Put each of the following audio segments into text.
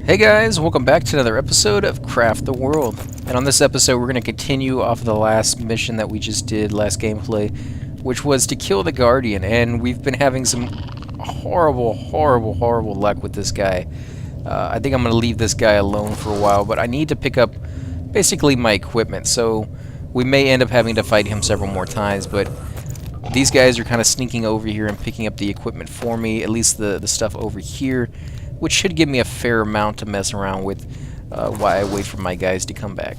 Hey guys, welcome back to another episode of Craft the World. And on this episode, we're going to continue off of the last mission that we just did, last gameplay, which was to kill the Guardian. And we've been having some horrible luck with this guy. I think I'm going to leave this guy alone for a while, but I need to pick up basically my equipment. So we may end up having to fight him several more times, but these guys are kind of sneaking over here and picking up the equipment for me, at least the stuff over here, which should give me a fair amount to mess around with while I wait for my guys to come back.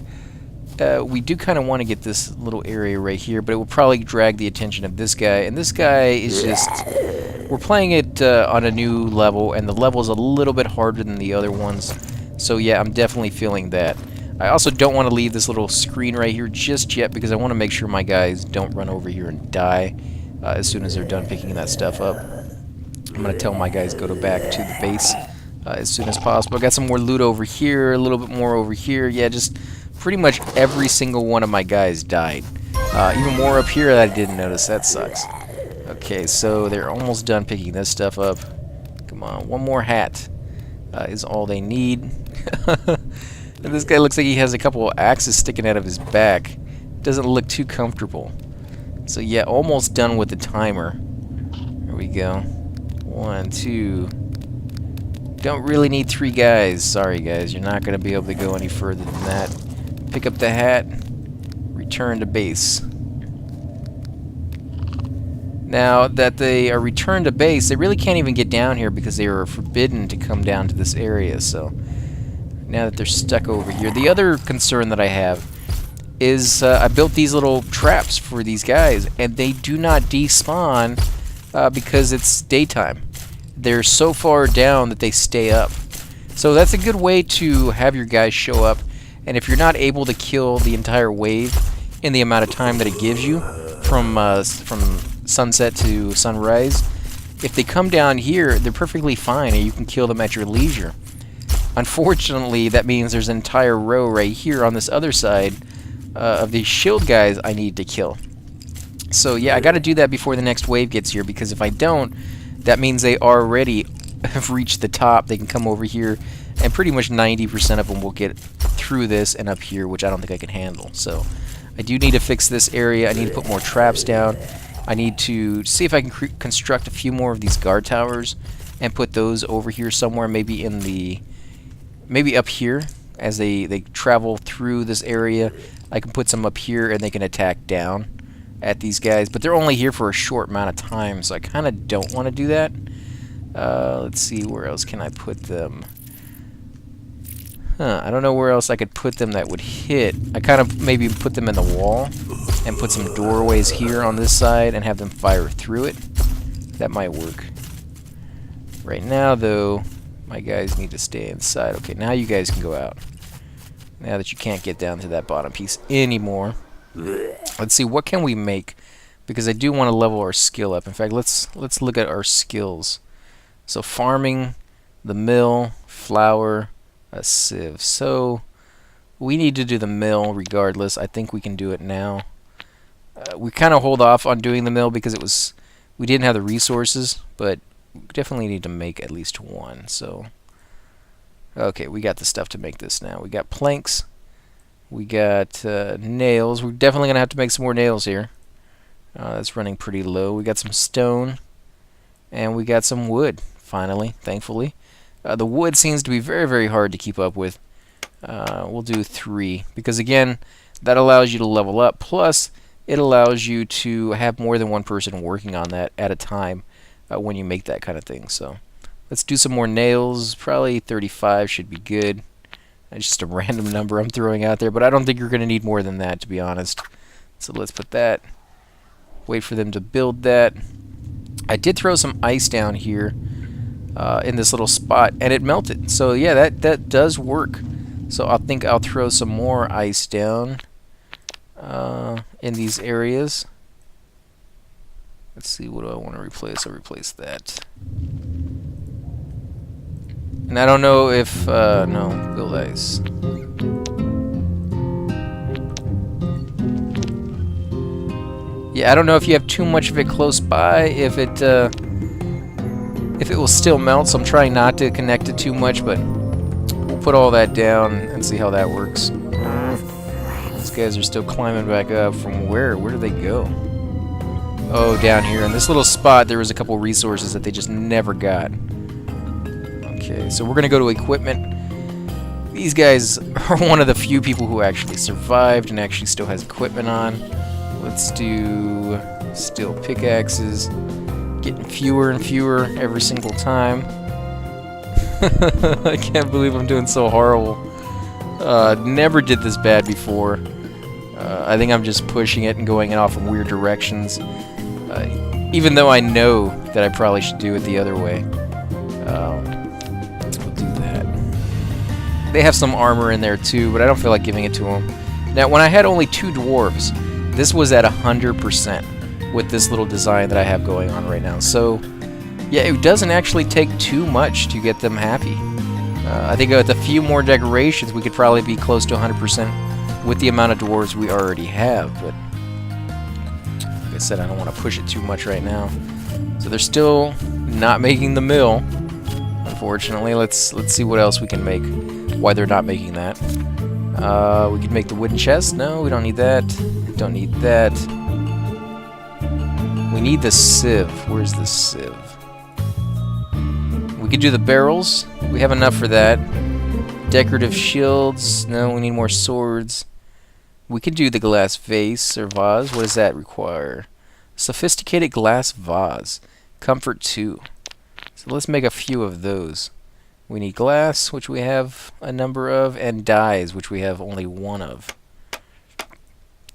We do kind of want to get this little area right here, but it will probably drag the attention of this guy, and this guy is just... We're playing it on a new level, and the level is a little bit harder than the other ones, so yeah, I'm definitely feeling that. I also don't want to leave this little screen right here just yet, because I want to make sure my guys don't run over here and die as soon as they're done picking that stuff up. I'm going to tell my guys go back to the base as soon as possible. I got some more loot over here, a little bit more over here. Yeah, just pretty much every single one of my guys died. Even more up here that I didn't notice. That sucks. Okay, so they're almost done picking this stuff up. Come on, one more hat is all they need. And this guy looks like he has a couple of axes sticking out of his back. Doesn't look too comfortable. So yeah, almost done with the timer. There we go. 1, 2... Don't really need 3 guys. Sorry guys, you're not going to be able to go any further than that. Pick up the hat, return to base. Now that they are returned to base, they really can't even get down here because they were forbidden to come down to this area. So now that they're stuck over here. The other concern that I have is I built these little traps for these guys, and they do not despawn because it's daytime. They're so far down that they stay up. So that's a good way to have your guys show up, and if you're not able to kill the entire wave in the amount of time that it gives you from sunset to sunrise, if they come down here, they're perfectly fine and you can kill them at your leisure. Unfortunately, that means there's an entire row right here on this other side of these shield guys I need to kill. So yeah, I gotta do that before the next wave gets here, because if I don't, that means they already have reached the top. They can come over here, and pretty much 90% of them will get through this and up here, which I don't think I can handle. So I do need to fix this area. I need to put more traps down. I need to see if I can construct a few more of these guard towers and put those over here somewhere, maybe in the... maybe up here as they travel through this area. I can put some up here and they can attack down at these guys, but they're only here for a short amount of time, so I kind of don't want to do that. Let's see, where else can I put them? I don't know where else I could put them that would hit. I kind of maybe put them in the wall and put some doorways here on this side and have them fire through it. That might work. Right now, though, my guys need to stay inside. Okay, now you guys can go out. Now that you can't get down to that bottom piece anymore. Let's see, what can we make? Because I do want to level our skill up. In fact, let's look at our skills. So farming, the mill, flour, a sieve. So we need to do the mill regardless. I think we can do it now. We kind of hold off on doing the mill because we didn't have the resources, but we definitely need to make at least one. So okay, we got the stuff to make this now. We got planks. We got nails. We're definitely going to have to make some more nails here. That's running pretty low. We got some stone. And we got some wood, finally, thankfully. The wood seems to be very hard to keep up with. We'll do 3. Because, again, that allows you to level up. Plus, it allows you to have more than one person working on that at a time when you make that kind of thing. So let's do some more nails. Probably 35 should be good. It's just a random number I'm throwing out there, but I don't think you're going to need more than that, to be honest. So let's put that. Wait for them to build that. I did throw some ice down here in this little spot, and it melted. So yeah, that does work. So I think I'll throw some more ice down in these areas. Let's see, what do I want to replace? I'll replace that. And I don't know if, no, build ice. Yeah, I don't know if you have too much of it close by, if it will still melt, so I'm trying not to connect it too much, but put all that down and see how that works. These guys are still climbing back up. From where? Where did they go? Oh, down here. In this little spot, there was a couple resources that they just never got. Okay, so we're going to go to equipment. These guys are one of the few people who actually survived and actually still has equipment on. Let's do steel pickaxes. Getting fewer and fewer every single time. I can't believe I'm doing so horrible. Never did this bad before. I think I'm just pushing it and going off in weird directions. Even though I know that I probably should do it the other way. We'll do that. They have some armor in there too, but I don't feel like giving it to them. Now, when I had only 2 dwarves, this was at 100% with this little design that I have going on right now. So, yeah, it doesn't actually take too much to get them happy. I think with a few more decorations, we could probably be close to 100% with the amount of dwarves we already have. But like I said, I don't want to push it too much right now. So they're still not making the mill, unfortunately. Let's see what else we can make. Why they're not making that? We could make the wooden chest. No, we don't need that. Don't need that. We need the sieve. Where's the sieve? We could do the barrels. We have enough for that. Decorative shields. No, we need more swords. We could do the glass vase or vase. What does that require? Sophisticated glass vase. Comfort 2. So let's make a few of those. We need glass, which we have a number of, and dyes, which we have only 1 of.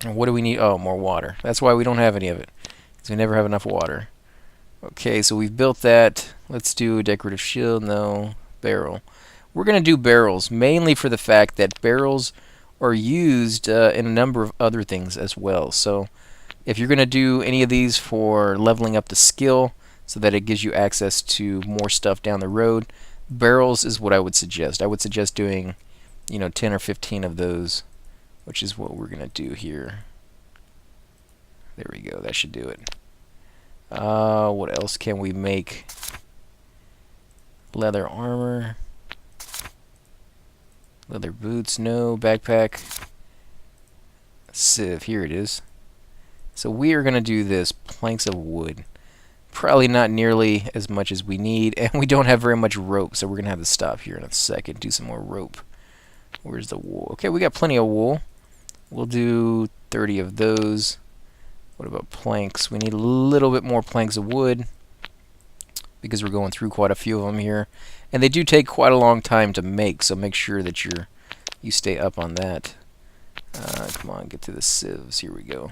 And what do we need? Oh, more water. That's why we don't have any of it. We never have enough water. Okay, so we've built that. Let's do a decorative shield. No. Barrel. We're going to do barrels, mainly for the fact that barrels are used in a number of other things as well. So if you're going to do any of these for leveling up the skill so that it gives you access to more stuff down the road, barrels is what I would suggest. I would suggest doing, 10 or 15 of those, which is what we're going to do here. There we go. That should do it. What else can we make? Leather armor. Leather boots. No. Backpack. Sieve. Here it is. So we are going to do this. Planks of wood. Probably not nearly as much as we need. And we don't have very much rope. So we're going to have to stop here in a second. Do some more rope. Where's the wool? Okay, we got plenty of wool. We'll do 30 of those. What about planks? We need a little bit more planks of wood because we're going through quite a few of them here, and they do take quite a long time to make. So make sure that you stay up on that. Come on, get to the sieves. Here we go.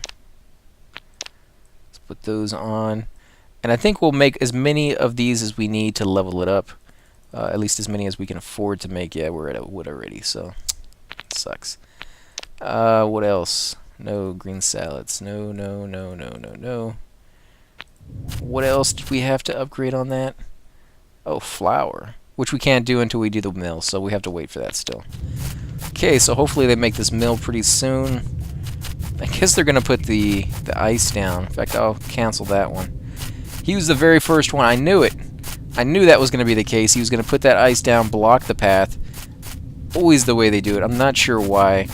Let's put those on, and I think we'll make as many of these as we need to level it up. At least as many as we can afford to make. Yeah, we're at a wood already, so it sucks. What else? No green salads. No, no, no, no, no, no. What else did we have to upgrade on that? Oh, flour. Which we can't do until we do the mill, so we have to wait for that still. Okay, so hopefully they make this mill pretty soon. I guess they're going to put the ice down. In fact, I'll cancel that one. He was the very first one. I knew it. I knew that was going to be the case. He was going to put that ice down, block the path. Always the way they do it. I'm not sure why.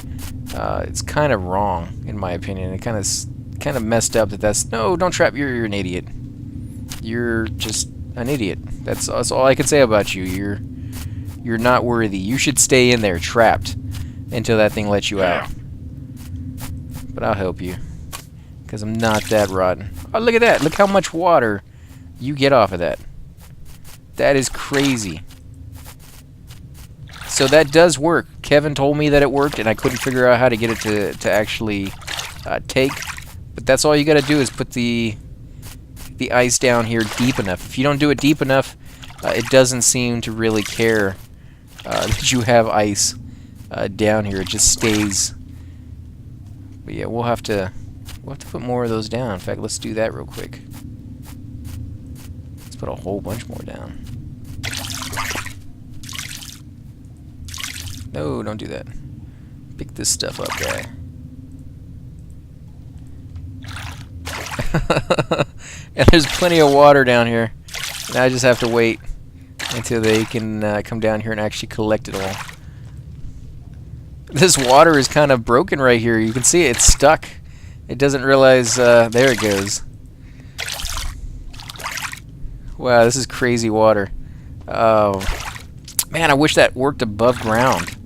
It's kind of wrong, in my opinion. It kind of messed up. No, don't trap. You're an idiot. You're just an idiot. That's all I can say about you. You're not worthy. You should stay in there, trapped, until that thing lets you out. But I'll help you, because I'm not that rotten. Oh, look at that. Look how much water you get off of that. That is crazy. So that does work. Kevin told me that it worked, and I couldn't figure out how to get it to actually take. But that's all you got to do is put the ice down here deep enough. If you don't do it deep enough, it doesn't seem to really care that you have ice down here. It just stays. But yeah, we'll have to put more of those down. In fact, let's do that real quick. Let's put a whole bunch more down. No, don't do that. Pick this stuff up, guy. And there's plenty of water down here. Now I just have to wait until they can come down here and actually collect it all. This water is kind of broken right here. You can see it's stuck. It doesn't realize, there it goes. Wow, this is crazy water. Oh, man, I wish that worked above ground.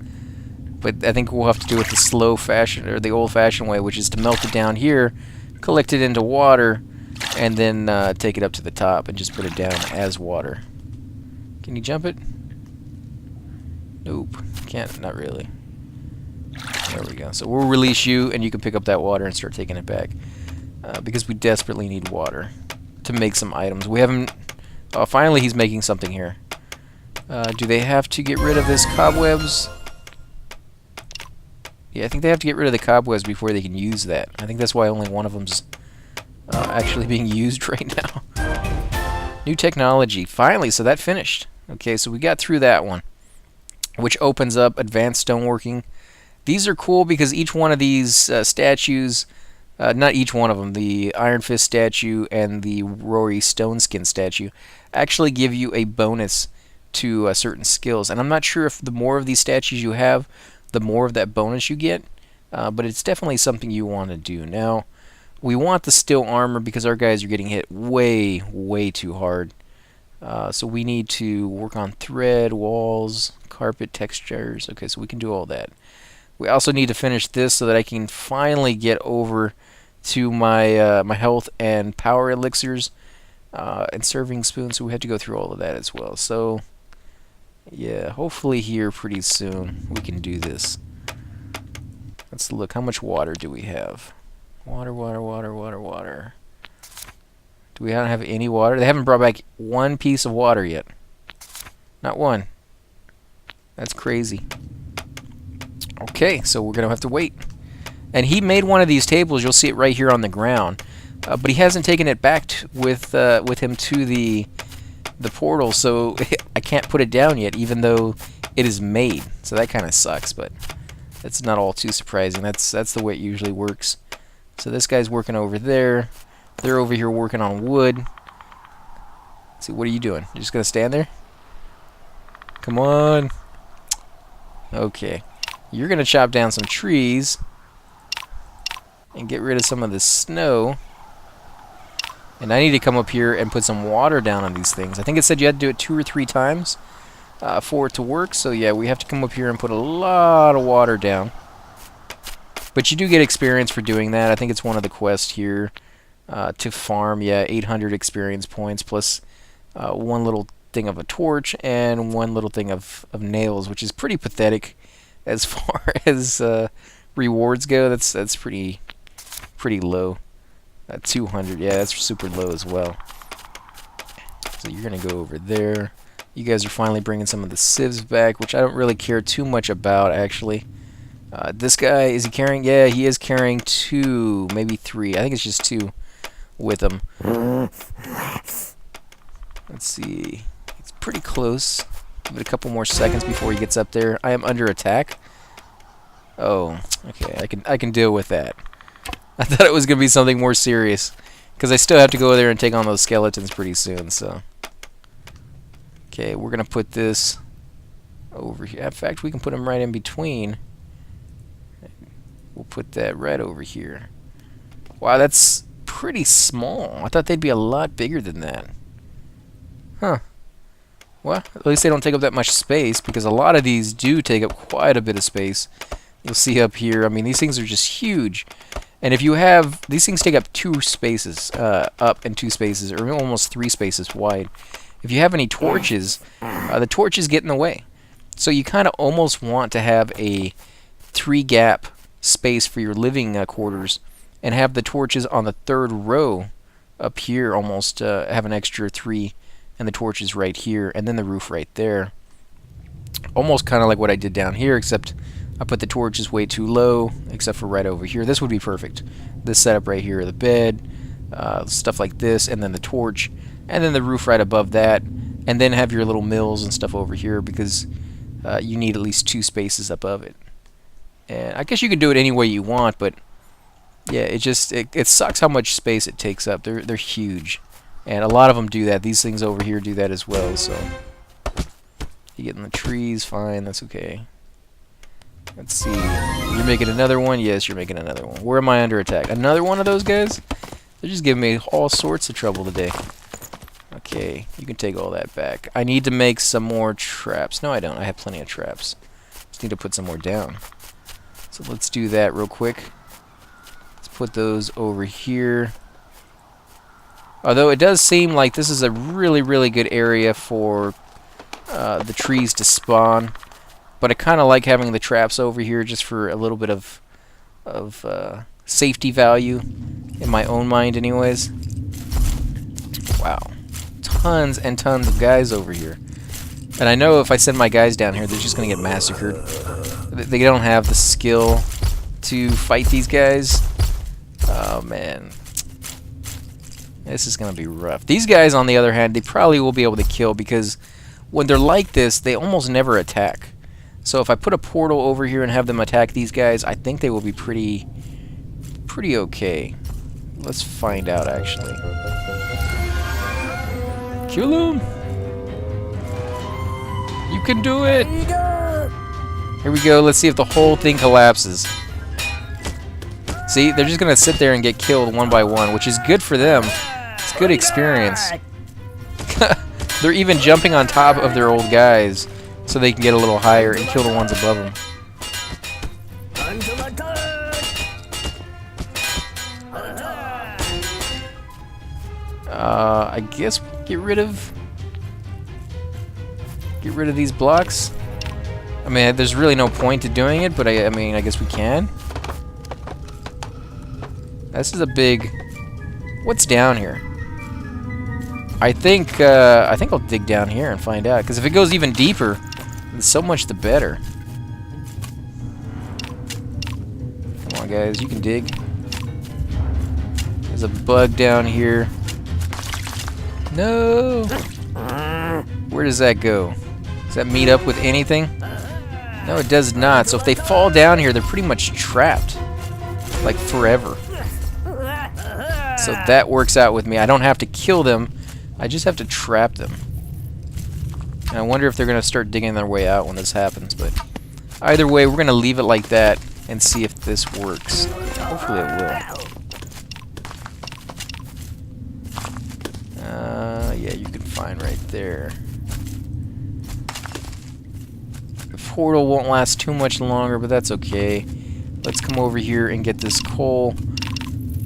But I think we'll have to do it the slow fashion, or the old-fashioned way, which is to melt it down here, collect it into water, and then take it up to the top and just put it down as water. Can you jump it? Nope. Can't. Not really. There we go. So we'll release you, and you can pick up that water and start taking it back. Because we desperately need water to make some items. We haven't... Oh, finally he's making something here. Do they have to get rid of this cobwebs? Yeah, I think they have to get rid of the cobwebs before they can use that. I think that's why only one of them's actually being used right now. New technology. Finally, so that finished. Okay, so we got through that one, which opens up advanced stoneworking. These are cool because each one of these statues, not each one of them, the Iron Fist statue and the Rory Stoneskin statue, actually give you a bonus to certain skills. And I'm not sure if the more of these statues you have, the more of that bonus you get, but it's definitely something you want to do. Now, we want the steel armor because our guys are getting hit way, way too hard. So we need to work on thread, walls, carpet textures. Okay, so we can do all that. We also need to finish this so that I can finally get over to my my health and power elixirs and serving spoons. So we have to go through all of that as well. So yeah, hopefully here pretty soon we can do this. Let's look. How much water do we have? Water, water, water, water, water. Do we not have any water? They haven't brought back one piece of water yet. Not one. That's crazy. Okay, so we're going to have to wait. And he made one of these tables. You'll see it right here on the ground. But he hasn't taken it back with him to the portal, so I can't put it down yet, even though it is made. So that kind of sucks, but that's not all too surprising. That's the way it usually works. So this guy's working over there. They're over here working on wood. Let's see, what are you doing? You're just going to stand there? Come on. Okay. You're going to chop down some trees and get rid of some of the snow. And I need to come up here and put some water down on these things. I think it said you had to do it 2 or 3 times for it to work. So yeah, we have to come up here and put a lot of water down. But you do get experience for doing that. I think it's one of the quests here to farm. Yeah, 800 experience points plus one little thing of a torch and one little thing of nails, which is pretty pathetic as far as rewards go. That's pretty low. 200, yeah, that's super low as well. So you're gonna go over there. You guys are finally bringing some of the sieves back, which I don't really care too much about, actually. This guy, is he carrying? Yeah, he is carrying 2, maybe 3. I think it's just 2 with him. Let's see. It's pretty close. Give it a couple more seconds before he gets up there. I am under attack. Oh, okay. I can deal with that. I thought it was going to be something more serious, because I still have to go there and take on those skeletons pretty soon, so. Okay, we're going to put this over here. In fact, we can put them right in between. We'll put that right over here. Wow, that's pretty small. I thought they'd be a lot bigger than that. Huh. Well, at least they don't take up that much space, because a lot of these do take up quite a bit of space. You'll see up here, I mean, these things are just huge. And if you have, these things take up 2 spaces up and 2 spaces, or almost 3 spaces wide. If you have any torches, the torches get in the way. So you kind of almost want to have a 3-gap space for your living quarters, and have the torches on the 3rd row up here, almost have an extra 3, and the torches right here, and then the roof right there. Almost kind of like what I did down here, except I put the torches way too low, except for right over here. This would be perfect. This setup right here, the bed, stuff like this, and then the torch, and then the roof right above that, and then have your little mills and stuff over here, because you need at least 2 spaces above it. And I guess you can do it any way you want, but yeah, it sucks how much space it takes up. They're huge, and a lot of them do that. These things over here do that as well. So you get in the trees, fine, that's okay. Let's see. You're making another one? Yes, you're making another one. Where am I under attack? Another one of those guys? They're just giving me all sorts of trouble today. Okay, you can take all that back. I need to make some more traps. No, I don't. I have plenty of traps. Just need to put some more down. So let's do that real quick. Let's put those over here. Although it does seem like this is a really, really good area for the trees to spawn. But I kind of like having the traps over here just for a little bit of safety value in my own mind anyways. Wow. Tons and tons of guys over here. And I know if I send my guys down here, they're just going to get massacred. They don't have the skill to fight these guys. Oh, man. This is going to be rough. These guys, on the other hand, they probably will be able to kill because when they're like this, they almost never attack. So if I put a portal over here and have them attack these guys, I think they will be pretty okay. Let's find out, actually. Kill him! You can do it! Here we go. Let's see if the whole thing collapses. See, they're just gonna sit there and get killed one by one, which is good for them. It's good experience. They're even jumping on top of their old guys so they can get a little higher and kill the ones above them. I guess get rid of these blocks. I mean, there's really no point to doing it, but I mean, I guess we can. This is a big... What's down here? I think I'll dig down here and find out. Because if it goes even deeper, then so much the better. Come on, guys, you can dig. There's a bug down here. No! Where does that go? Does that meet up with anything? No, it does not. So if they fall down here, they're pretty much trapped. Like, forever. So that works out with me. I don't have to kill them. I just have to trap them. And I wonder if they're going to start digging their way out when this happens. But either way, we're going to leave it like that and see if this works. Hopefully it will. Yeah, you can find right there. The portal won't last too much longer, but that's okay. Let's come over here and get this coal.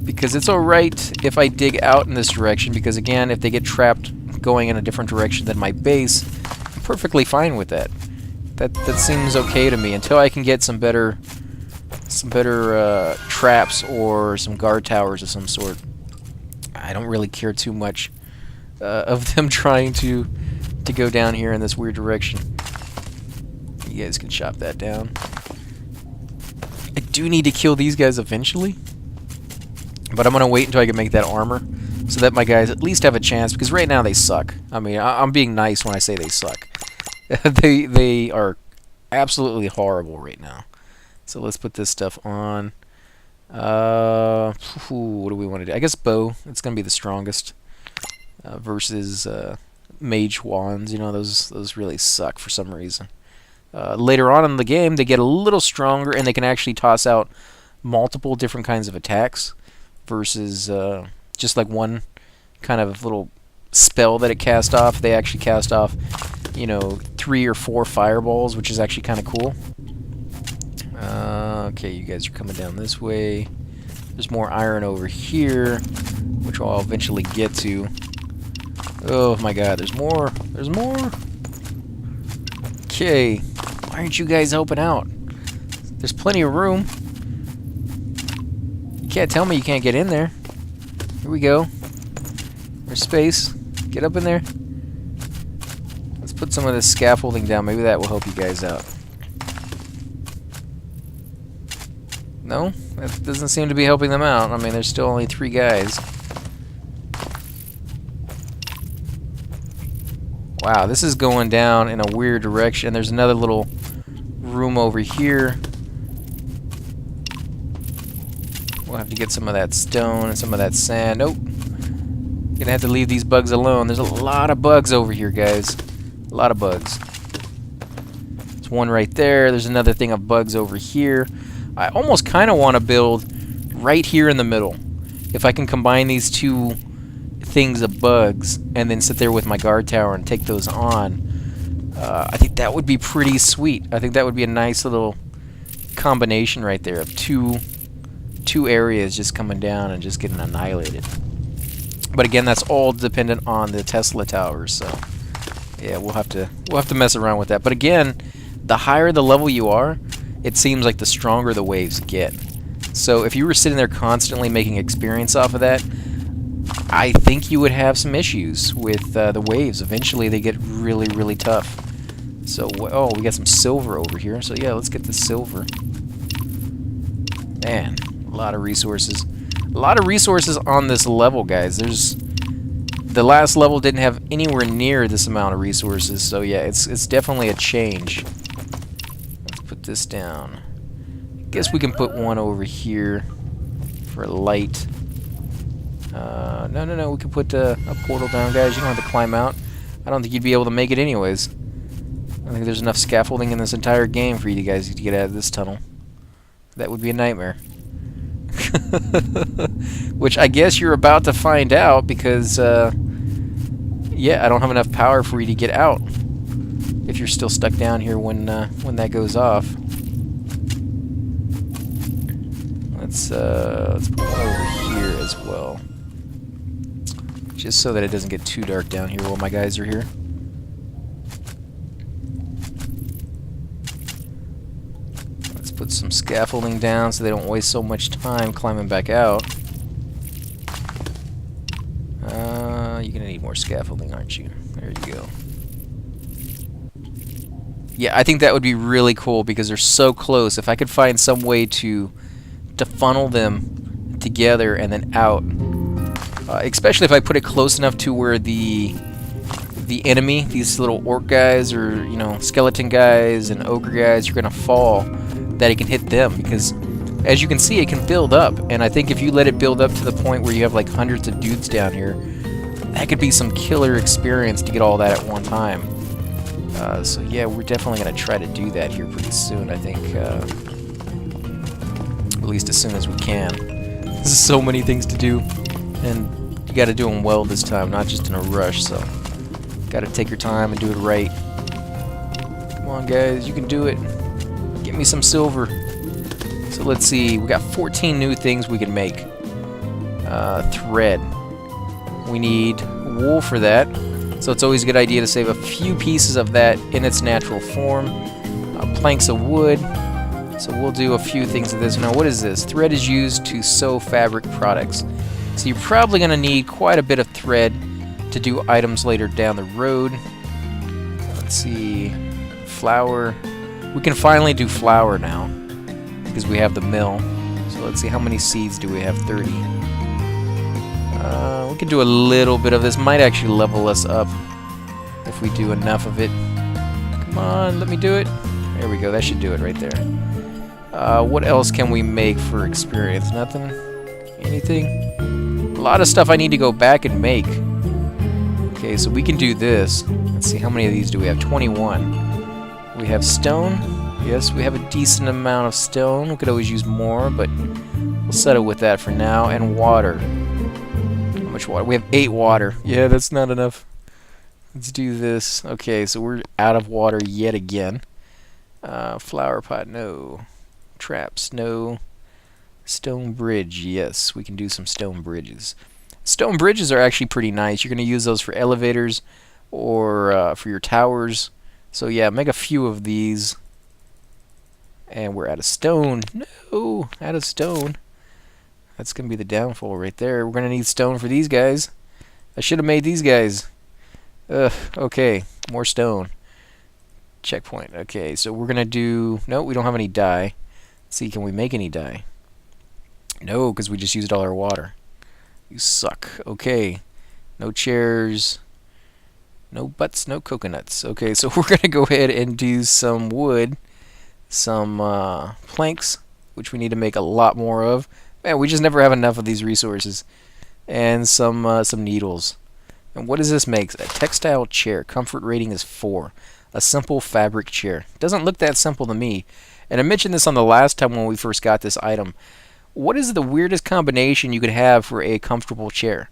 Because it's alright if I dig out in this direction, because again, if they get trapped going in a different direction than my base, I'm perfectly fine with that. That seems okay to me, until I can get some better traps or some guard towers of some sort. I don't really care too much of them trying to go down here in this weird direction. You guys can chop that down. I do need to kill these guys eventually. But I'm going to wait until I can make that armor so that my guys at least have a chance, because right now they suck. I mean, I'm being nice when I say they suck. They are absolutely horrible right now. So let's put this stuff on. What do we want to do? I guess bow. It's going to be the strongest versus mage wands. You know, those really suck for some reason. Later on in the game, they get a little stronger and they can actually toss out multiple different kinds of attacks. Versus just like one kind of little spell that it cast off. They actually cast off, you know, 3 or 4 fireballs, which is actually kind of cool. Okay, you guys are coming down this way. There's more iron over here, which I'll eventually get to. Oh my god, there's more. There's more. Okay, why aren't you guys helping out? There's plenty of room. You can't tell me you can't get in there. Here we go. There's space. Get up in there. Let's put some of this scaffolding down. Maybe that will help you guys out. No? That doesn't seem to be helping them out. I mean, there's still only 3 guys. Wow, this is going down in a weird direction. There's another little room over here. We'll have to get some of that stone and some of that sand. Nope. Gonna have to leave these bugs alone. There's a lot of bugs over here, guys. A lot of bugs. That's There's one right there. There's another thing of bugs over here. I almost kind of want to build right here in the middle. If I can combine these two things of bugs and then sit there with my guard tower and take those on, I think that would be pretty sweet. I think that would be a nice little combination right there of two areas just coming down and just getting annihilated. But again, that's all dependent on the Tesla towers, so yeah, we'll have to mess around with that. But again, the higher the level you are, it seems like the stronger the waves get. So if you were sitting there constantly making experience off of that, I think you would have some issues with the waves. Eventually they get really, really tough. So, oh, we got some silver over here. So yeah, let's get the silver. Man, a lot of resources. A lot of resources on this level, guys. The last level didn't have anywhere near this amount of resources. So yeah, it's definitely a change. Let's put this down. Guess we can put one over here for light. No. We can put a portal down, guys. You don't have to climb out. I don't think you'd be able to make it anyways. I think there's enough scaffolding in this entire game for you guys to get out of this tunnel. That would be a nightmare. Which I guess you're about to find out because, yeah, I don't have enough power for you to get out. If you're still stuck down here when that goes off. Let's put one over here as well. Just so that it doesn't get too dark down here while my guys are here. Let's put some scaffolding down so they don't waste so much time climbing back out. You're gonna need more scaffolding, aren't you? There you go. Yeah, I think that would be really cool because they're so close. If I could find some way to funnel them together and then out, especially if I put it close enough to where the enemy, these little orc guys or, you know, skeleton guys and ogre guys, are gonna fall, that it can hit them, because as you can see, it can build up, and I think if you let it build up to the point where you have like hundreds of dudes down here, that could be some killer experience to get all that at one time. So yeah, we're definitely gonna try to do that here pretty soon, I think. At least as soon as we can. There's so many things to do, and you gotta do them well this time, not just in a rush, so gotta take your time and do it right. Come on, guys, you can do it. Get me some silver. So let's see, we got 14 new things we can make. Thread. We need wool for that, so it's always a good idea to save a few pieces of that in its natural form. Planks of wood. So we'll do a few things of this. Now, what is this? Thread is used to sew fabric products. So you're probably going to need quite a bit of thread to do items later down the road. Let's see. Flour. We can finally do flour now because we have the mill. So let's see, how many seeds do we have? 30. We can do a little bit of this. Might actually level us up if we do enough of it. Come on, let me do it. There we go. That should do it right there. What else can we make for experience? Nothing? Anything? A lot of stuff I need to go back and make. Okay, so we can do this. Let's see, how many of these do we have? 21. We have stone. Yes, we have a decent amount of stone. We could always use more, but we'll settle with that for now. And water. How much water? We have 8 water. Yeah, that's not enough. Let's do this. Okay, so we're out of water yet again. Flower pot, no. Traps, no. Stone bridge, yes. We can do some stone bridges. Stone bridges are actually pretty nice. You're going to use those for elevators or for your towers. So yeah, make a few of these. And we're out of stone. No, out of stone. That's going to be the downfall right there. We're going to need stone for these guys. I should have made these guys. Okay, more stone. Checkpoint. Okay, so we're going to do... No, we don't have any dye. Let's see, can we make any dye? No, because we just used all our water. You suck. Okay. No chairs. No butts, no coconuts. Okay, so we're going to go ahead and do some wood. Some planks, which we need to make a lot more of. Man, we just never have enough of these resources. And some needles. And what does this make? A textile chair. Comfort rating is 4. A simple fabric chair. Doesn't look that simple to me. And I mentioned this on the last time when we first got this item. What is the weirdest combination you could have for a comfortable chair?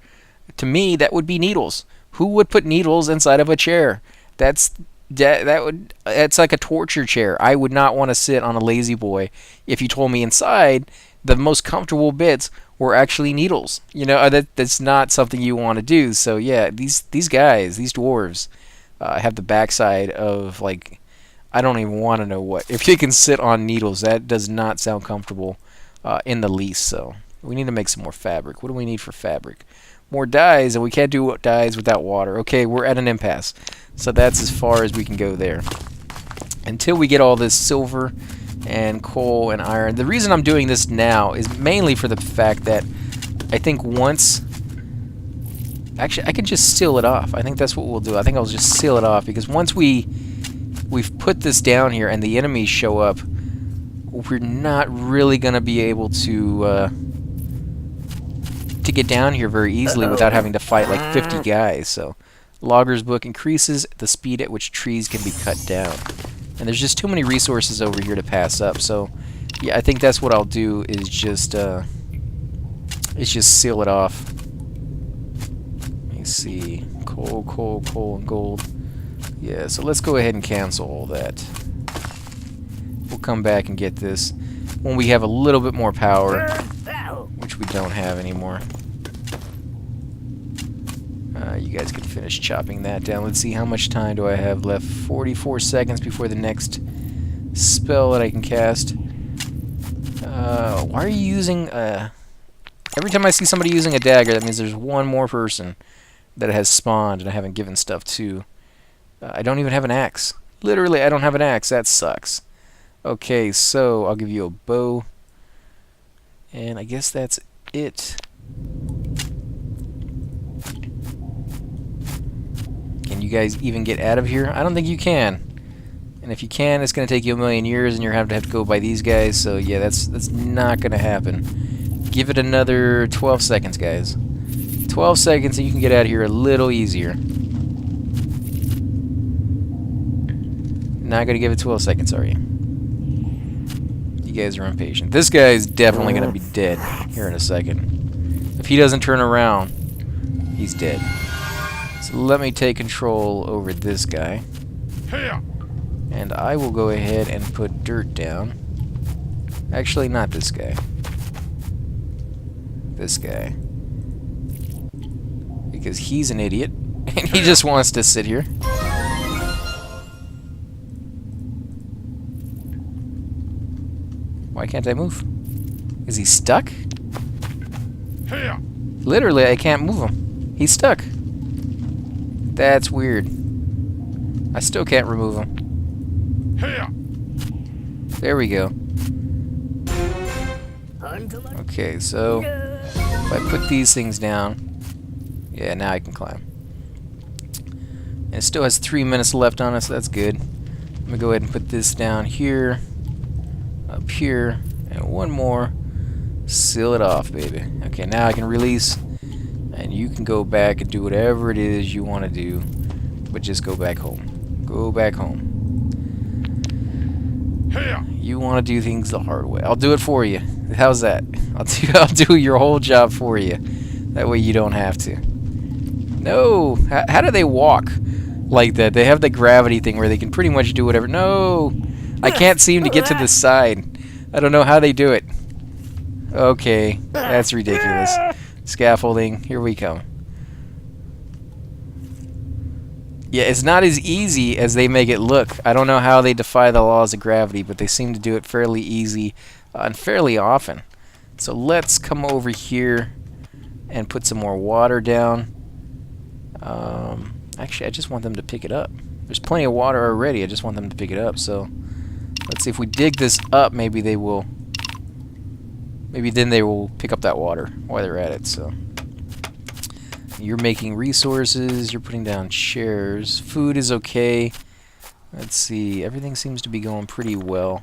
To me, that would be needles. Who would put needles inside of a chair? That's like a torture chair. I would not want to sit on a lazy boy if you told me inside the most comfortable bits were actually needles. You know, that's not something you want to do. So yeah, these guys, these dwarves, have the backside of, like, I don't even want to know what. If you can sit on needles, that does not sound comfortable in the least. So we need to make some more fabric. What do we need for fabric? More dyes, and we can't do dyes without water. Okay, we're at an impasse. So that's as far as we can go there. Until we get all this silver and coal and iron. The reason I'm doing this now is mainly for the fact that I think once... Actually, I can just seal it off. I think that's what we'll do. I think I'll just seal it off, because once we've put this down here and the enemies show up, we're not really going to be able to get down here very easily without having to fight like 50 guys. So Logger's Book increases the speed at which trees can be cut down. And there's just too many resources over here to pass up. So yeah, I think that's what I'll do, is just seal it off. Let me see. Coal, and gold. Yeah, so let's go ahead and cancel all that. We'll come back and get this when we have a little bit more power, which we don't have anymore. You guys can finish chopping that down. Let's see, how much time do I have left? 44 seconds before the next spell that I can cast. Why are you using... Every time I see somebody using a dagger, that means there's one more person that has spawned and I haven't given stuff to. I don't even have an axe. Literally, I don't have an axe. That sucks. Okay, so I'll give you a bow. And I guess that's it. Can you guys even get out of here? I don't think you can. And if you can, it's going to take you a million years, and you're going to have to go by these guys. So yeah, that's not going to happen. Give it another 12 seconds, guys. 12 seconds, and you can get out of here a little easier. Not going to give it 12 seconds, are you? You guys are impatient. This guy is definitely going to be dead here in a second. If he doesn't turn around, he's dead. So let me take control over this guy. And I will go ahead and put dirt down. Actually, not this guy. This guy. Because he's an idiot. And he just wants to sit here. Why can't I move? Is he stuck? Literally, I can't move him. He's stuck. That's weird. I still can't remove him. There we go. Okay, so if I put these things down, yeah, now I can climb. And it still has 3 minutes left on it, so that's good. Let me go ahead and put this down here, up here, and one more. Seal it off, baby. Okay, now I can release, and you can go back and do whatever it is you want to do, but just go back home. Go back home. You want to do things the hard way. I'll do it for you. How's that? I'll do your whole job for you. That way you don't have to. No! How do they walk like that? They have the gravity thing where they can pretty much do whatever. No! I can't seem to get to the side. I don't know how they do it. Okay, that's ridiculous. Scaffolding, here we come. Yeah, it's not as easy as they make it look. I don't know how they defy the laws of gravity, but they seem to do it fairly easy and fairly often. So let's come over here and put some more water down. Actually, I just want them to pick it up. There's plenty of water already. I just want them to pick it up. So let's see if we dig this up. Maybe they will. Maybe then they will pick up that water while they're at it. So you're making resources. You're putting down chairs. Food is okay. Let's see. Everything seems to be going pretty well.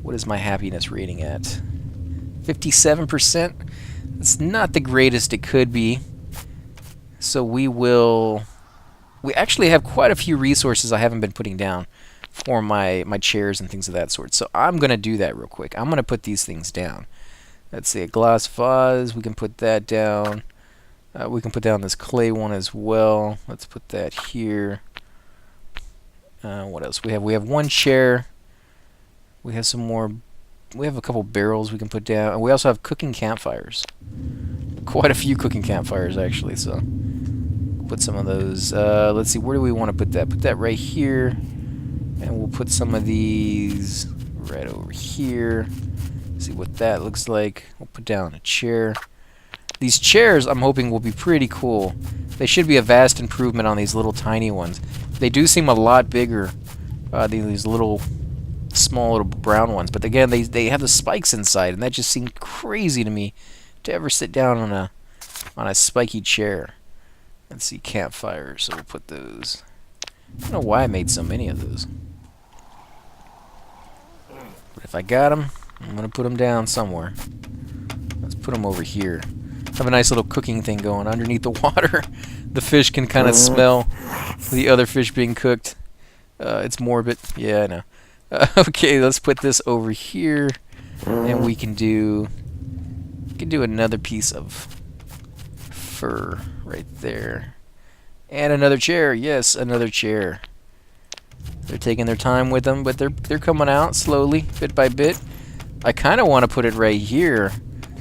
What is my happiness rating at? 57%. It's not the greatest it could be. So we will we actually have quite a few resources I haven't been putting down for my chairs and things of that sort. So I'm going to do that real quick. I'm going to put these things down. Let's see, a glass vase, we can put that down. We can put down this clay one as well. Let's put that here. What else? We have one chair. We have some more. We have a couple barrels we can put down. And we also have cooking campfires. Quite a few cooking campfires, actually. So put some of those. Let's see, where do we want to put that? Put that right here. And we'll put some of these right over here. See what that looks like. We'll put down a chair. These chairs, I'm hoping, will be pretty cool. They should be a vast improvement on these little tiny ones. They do seem a lot bigger, these little, small little brown ones. But again, they have the spikes inside, and that just seemed crazy to me to ever sit down on a spiky chair. Let's see, campfires. So we'll put those. I don't know why I made so many of those. But if I got them, I'm going to put them down somewhere. Let's put them over here. Have a nice little cooking thing going underneath the water. The fish can kind of smell the other fish being cooked. It's morbid. Yeah, I know. Okay, let's put this over here, and we can do another piece of fur right there, and another chair. Yes, another chair. They're taking their time with them, but they're coming out slowly, bit by bit. I kind of want to put it right here.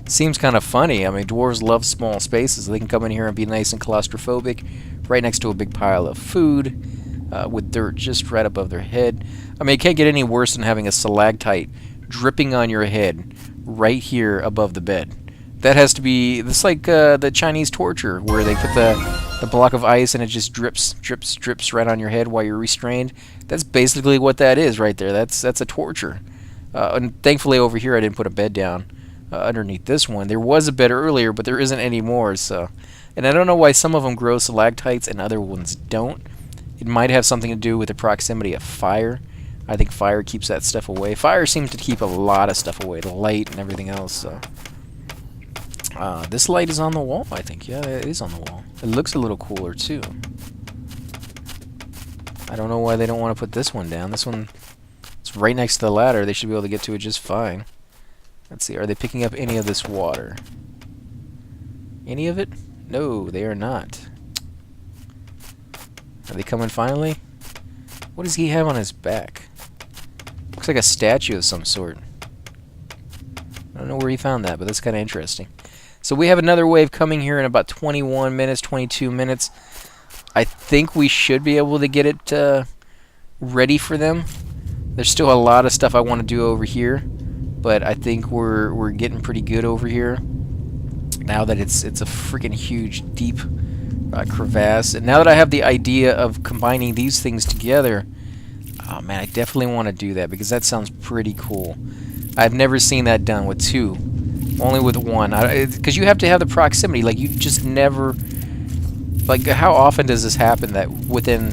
Seems kind of funny. I mean, dwarves love small spaces. They can come in here and be nice and claustrophobic, right next to a big pile of food, with dirt just right above their head. I mean, it can't get any worse than having a stalactite dripping on your head right here above the bed. That has to be, it's like the Chinese torture, where they put the block of ice and it just drips right on your head while you're restrained. That's basically what that is right there. That's a torture. And thankfully over here I didn't put a bed down. Underneath this one. There was a bed earlier, but there isn't any more, so. And I don't know why some of them grow stalactites and other ones don't. It might have something to do with the proximity of fire. I think fire keeps that stuff away. Fire seems to keep a lot of stuff away, the light and everything else, so. This light is on the wall, I think. Yeah, it is on the wall. It looks a little cooler, too. I don't know why they don't want to put this one down. This one, it's right next to the ladder. They should be able to get to it just fine. Let's see, are they picking up any of this water? Any of it? No, they are not. Are they coming finally? What does he have on his back? Looks like a statue of some sort. I don't know where he found that, but that's kind of interesting. So we have another wave coming here in about 21 minutes, 22 minutes. I think we should be able to get it ready for them. There's still a lot of stuff I want to do over here. But I think we're getting pretty good over here. Now that it's a freaking huge, deep crevasse. And now that I have the idea of combining these things together, oh man, I definitely want to do that because that sounds pretty cool. I've never seen that done with two. Only with one. Because you have to have the proximity. Like, you just never... Like, how often does this happen that within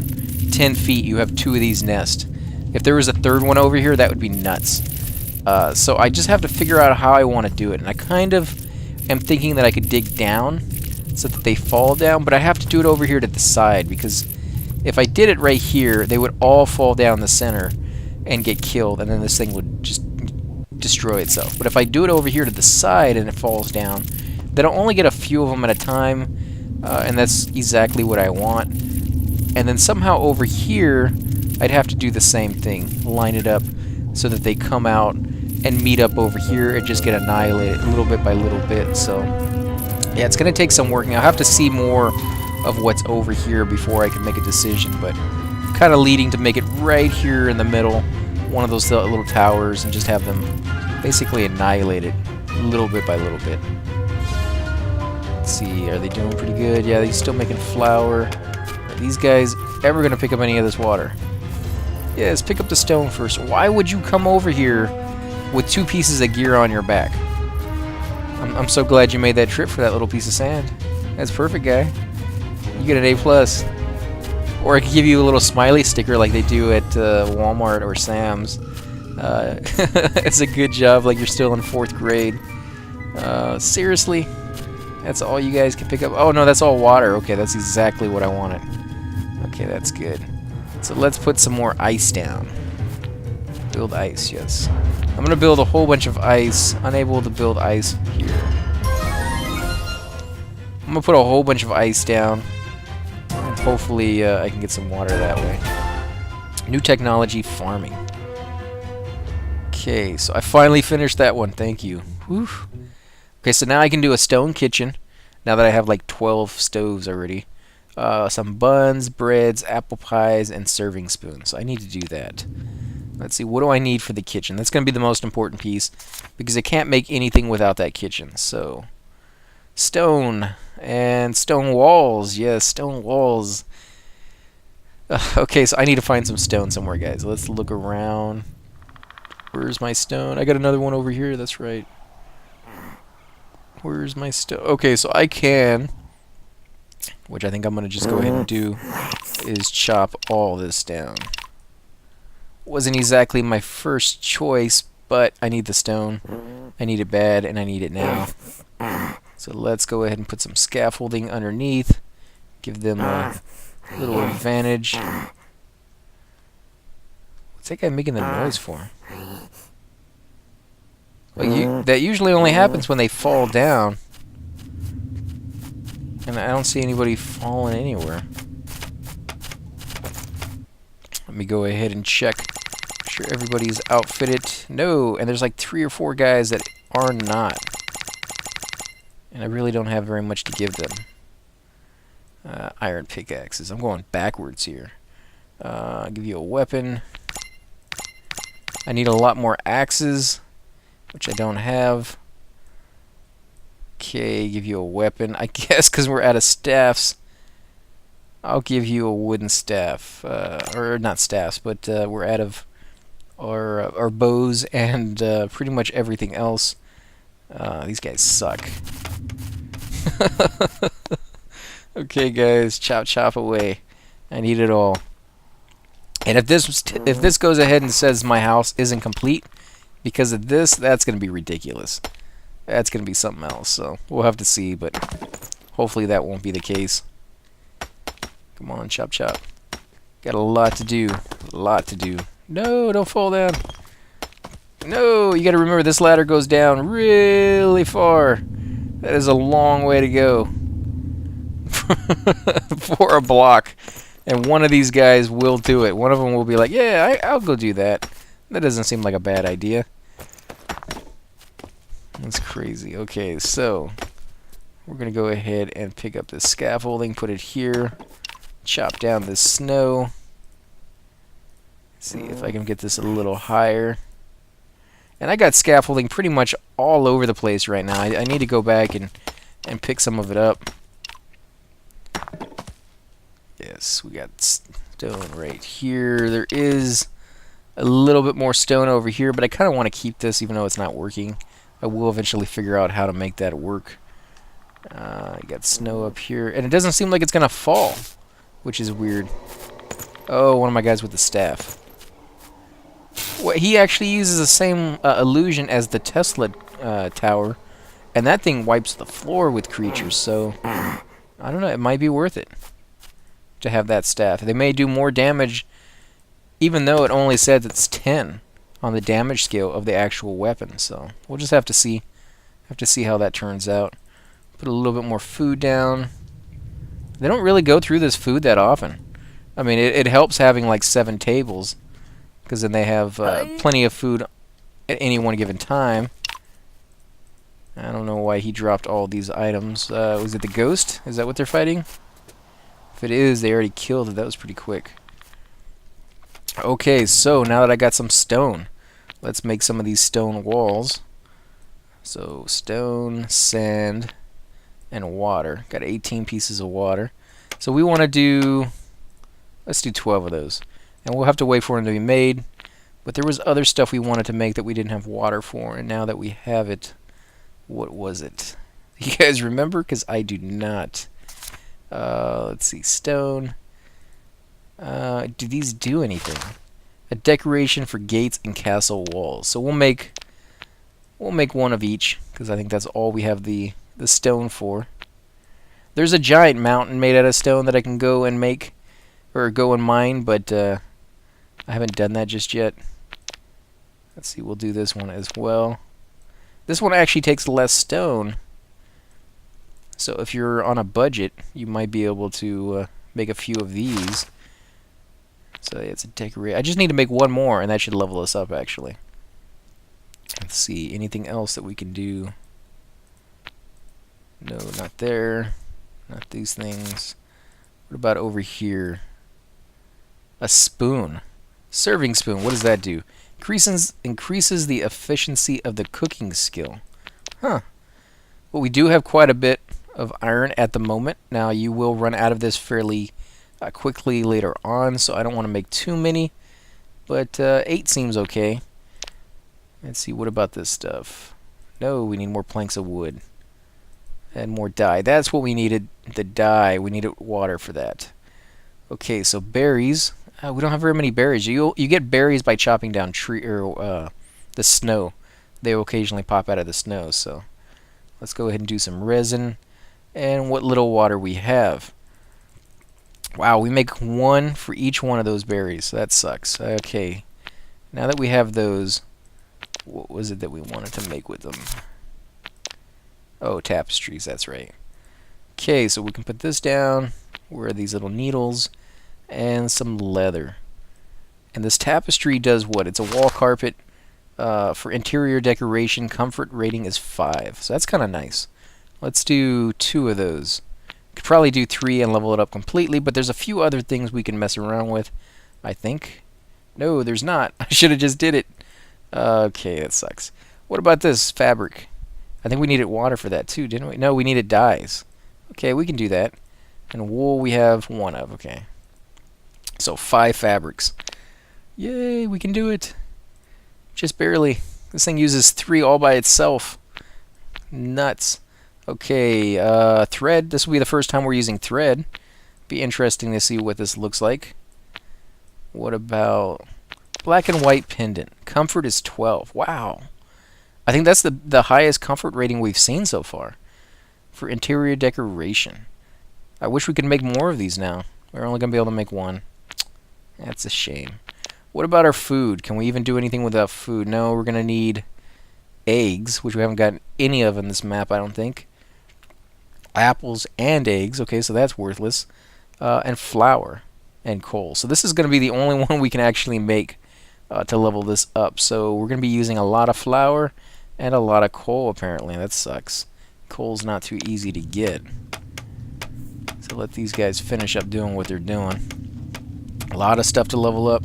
10 feet you have two of these nests? If there was a third one over here, that would be nuts. So I just have to figure out how I want to do it. And I kind of am thinking that I could dig down so that they fall down, but I have to do it over here to the side because if I did it right here, they would all fall down the center and get killed, and then this thing would just destroy itself. But if I do it over here to the side and it falls down, then I'll only get a few of them at a time, and that's exactly what I want. And then somehow over here, I'd have to do the same thing, line it up so that they come out and meet up over here and just get annihilated little bit by little bit. So yeah, it's going to take some working. I'll have to see more of what's over here before I can make a decision, but kind of leading to make it right here in the middle, one of those little towers, and just have them basically annihilated little bit by little bit. Let's see, are they doing pretty good? Yeah, they're still making flour. Are these guys ever going to pick up any of this water? Yes, pick up the stone first. Why would you come over here with 2 pieces of gear on your back? I'm so glad you made that trip for that little piece of sand. That's perfect, guy. You get an A+. Or I could give you a little smiley sticker like they do at Walmart or Sam's. It's a good job, like you're still in 4th grade. Seriously? That's all you guys can pick up? Oh, no, that's all water. Okay, that's exactly what I wanted. Okay, that's good. So let's put some more ice down. Build ice, yes. I'm gonna build a whole bunch of ice. Unable to build ice here. I'm gonna put a whole bunch of ice down. And hopefully I can get some water that way. New technology farming. Okay, so I finally finished that one. Thank you. Whew. Okay, so now I can do a stone kitchen. Now that I have like 12 stoves already. Some buns, breads, apple pies, and serving spoons. I need to do that. Let's see, what do I need for the kitchen? That's going to be the most important piece because I can't make anything without that kitchen. So, stone and stone walls. Yes, stone walls. Okay, so I need to find some stone somewhere, guys. Let's look around. Where's my stone? I got another one over here. That's right. Where's my stone? Okay, so I can, which I think I'm going to just go ahead and do, is chop all this down. Wasn't exactly my first choice, but I need the stone. I need it bad, and I need it now. So let's go ahead and put some scaffolding underneath. Give them a little advantage. What's that guy making the noise for? Well, that usually only happens when they fall down. And I don't see anybody falling anywhere. Let me go ahead and check. Make sure everybody's outfitted. No, and there's like 3 or 4 guys that are not. And I really don't have very much to give them. Iron pickaxes. I'm going backwards here. I'll give you a weapon. I need a lot more axes, which I don't have. Okay, give you a weapon. I guess because we're out of staffs, I'll give you a wooden staff. Or not staffs, but we're out of our bows and pretty much everything else. These guys suck. Okay, guys, chop away. I need it all. And if this goes ahead and says my house isn't complete because of this, that's going to be ridiculous. That's going to be something else. So we'll have to see, but hopefully that won't be the case. Come on, chop. Got a lot to do. A lot to do. No, don't fall down. No, you got to remember this ladder goes down really far. That is a long way to go. For a block. And one of these guys will do it. One of them will be like, yeah, I'll go do that. That doesn't seem like a bad idea. That's crazy. Okay, so we're going to go ahead and pick up this scaffolding, put it here, chop down this snow. See if I can get this a little higher. And I got scaffolding pretty much all over the place right now. I need to go back and pick some of it up. Yes, we got stone right here. There is a little bit more stone over here, but I kind of want to keep this even though it's not working. I will eventually figure out how to make that work. I got snow up here, and it doesn't seem like it's going to fall, which is weird. Oh, one of my guys with the staff. Well, he actually uses the same illusion as the Tesla tower, and that thing wipes the floor with creatures, so I don't know, it might be worth it to have that staff. They may do more damage, even though it only says it's 10 on the damage scale of the actual weapon. So we'll just have to see how that turns out. Put a little bit more food down. They don't really go through this food that often. I mean, it helps having like 7 tables, because then they have plenty of food at any one given time. I don't know why he dropped all these items. Was it the ghost? Is that what they're fighting? If it is, they already killed it. That was pretty quick. Okay, so now that I got some stone, let's make some of these stone walls. So stone, sand, and water. Got 18 pieces of water. So we want to do, let's do 12 of those. And we'll have to wait for them to be made. But there was other stuff we wanted to make that we didn't have water for. And now that we have it, what was it? You guys remember? Because I do not. Let's see, stone. Do these do anything? A decoration for gates and castle walls. So we'll make one of each, because I think that's all we have the stone for. There's a giant mountain made out of stone that I can go and make, or go and mine, but I haven't done that just yet. Let's see, we'll do this one as well. This one actually takes less stone, so if you're on a budget, you might be able to make a few of these. So it's a decorate. I just need to make one more, and that should level us up, actually. Let's see, anything else that we can do? No, not there. Not these things. What about over here? A spoon. Serving spoon. What does that do? Increases the efficiency of the cooking skill. Huh. Well, we do have quite a bit of iron at the moment. Now, you will run out of this fairly quickly later on, so I don't want to make too many. But 8 seems okay. Let's see, what about this stuff? No, we need more planks of wood. And more dye. That's what we needed, the dye. We needed water for that. Okay, so berries. We don't have very many berries. You get berries by chopping down the snow. They will occasionally pop out of the snow, so let's go ahead and do some resin. And what little water we have. Wow, we make 1 for each one of those berries. So that sucks. Okay, now that we have those, what was it that we wanted to make with them? Oh, tapestries, that's right. Okay, so we can put this down. Where are these little needles? And some leather. And this tapestry does what? It's a wall carpet. For interior decoration, comfort rating is 5. So that's kind of nice. Let's do 2 of those. Could probably do 3 and level it up completely, but there's a few other things we can mess around with, I think. No, there's not. I should have just did it. Okay, that sucks. What about this fabric? I think we needed water for that too, didn't we? No, we needed dyes. Okay, we can do that. And wool we have 1 of, okay. So 5 fabrics. Yay, we can do it. Just barely. This thing uses 3 all by itself. Nuts. Okay, thread. This will be the first time we're using thread. Be interesting to see what this looks like. What about black and white pendant? Comfort is 12. Wow. I think that's the highest comfort rating we've seen so far for interior decoration. I wish we could make more of these now. We're only going to be able to make 1. That's a shame. What about our food? Can we even do anything without food? No, we're going to need eggs, which we haven't gotten any of in this map, I don't think. Apples and eggs. Okay, so that's worthless. And flour and coal. So this is going to be the only one we can actually make to level this up. So we're going to be using a lot of flour and a lot of coal, apparently. That sucks. Coal's not too easy to get. So let these guys finish up doing what they're doing. A lot of stuff to level up.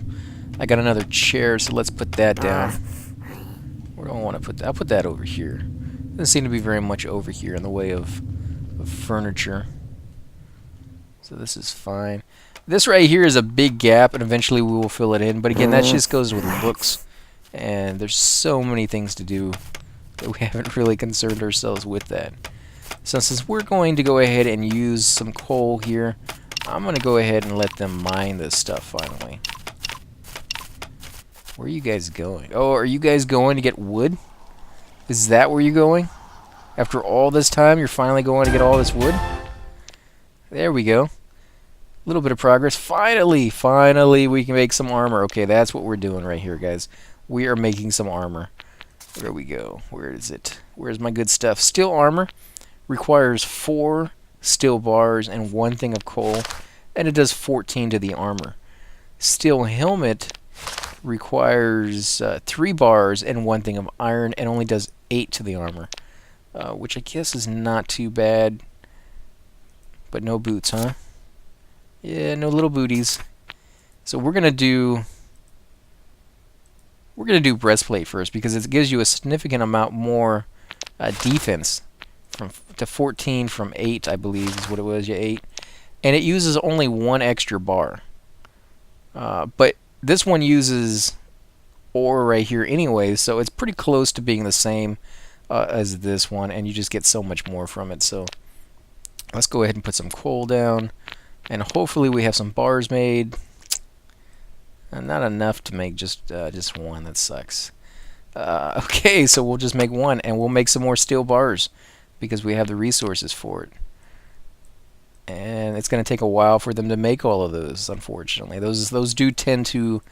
I got another chair, so let's put that down. Where do I want to put that? I'll put that over here. Doesn't seem to be very much over here in the way of furniture. So this is fine. This right here is a big gap, and eventually we will fill it in. But again, that just goes with books. And there's so many things to do that we haven't really concerned ourselves with that. So since we're going to go ahead and use some coal here, I'm going to go ahead and let them mine this stuff finally. Where are you guys going? Oh, are you guys going to get wood? Is that where you're going? After all this time, you're finally going to get all this wood? There we go. A little bit of progress. Finally we can make some armor. Okay, that's what we're doing right here, guys. We are making some armor. There we go. Where is it? Where's my good stuff? Steel armor requires 4 steel bars and 1 thing of coal, and it does 14 to the armor. Steel helmet requires 3 bars and 1 thing of iron, and only does 8 to the armor, which I guess is not too bad. But no boots, huh? Yeah, no little booties. So we're gonna do breastplate first, because it gives you a significant amount more defense to 14 from 8, I believe is what it was. Yeah, 8, and it uses only 1 extra bar. But this one uses ore right here anyway, so it's pretty close to being the same as this one, and you just get so much more from it. So let's go ahead and put some coal down, and hopefully we have some bars made. Not enough to make just 1. That sucks. Okay, so we'll just make 1, and we'll make some more steel bars because we have the resources for it. And it's going to take a while for them to make all of those, unfortunately. Those do tend to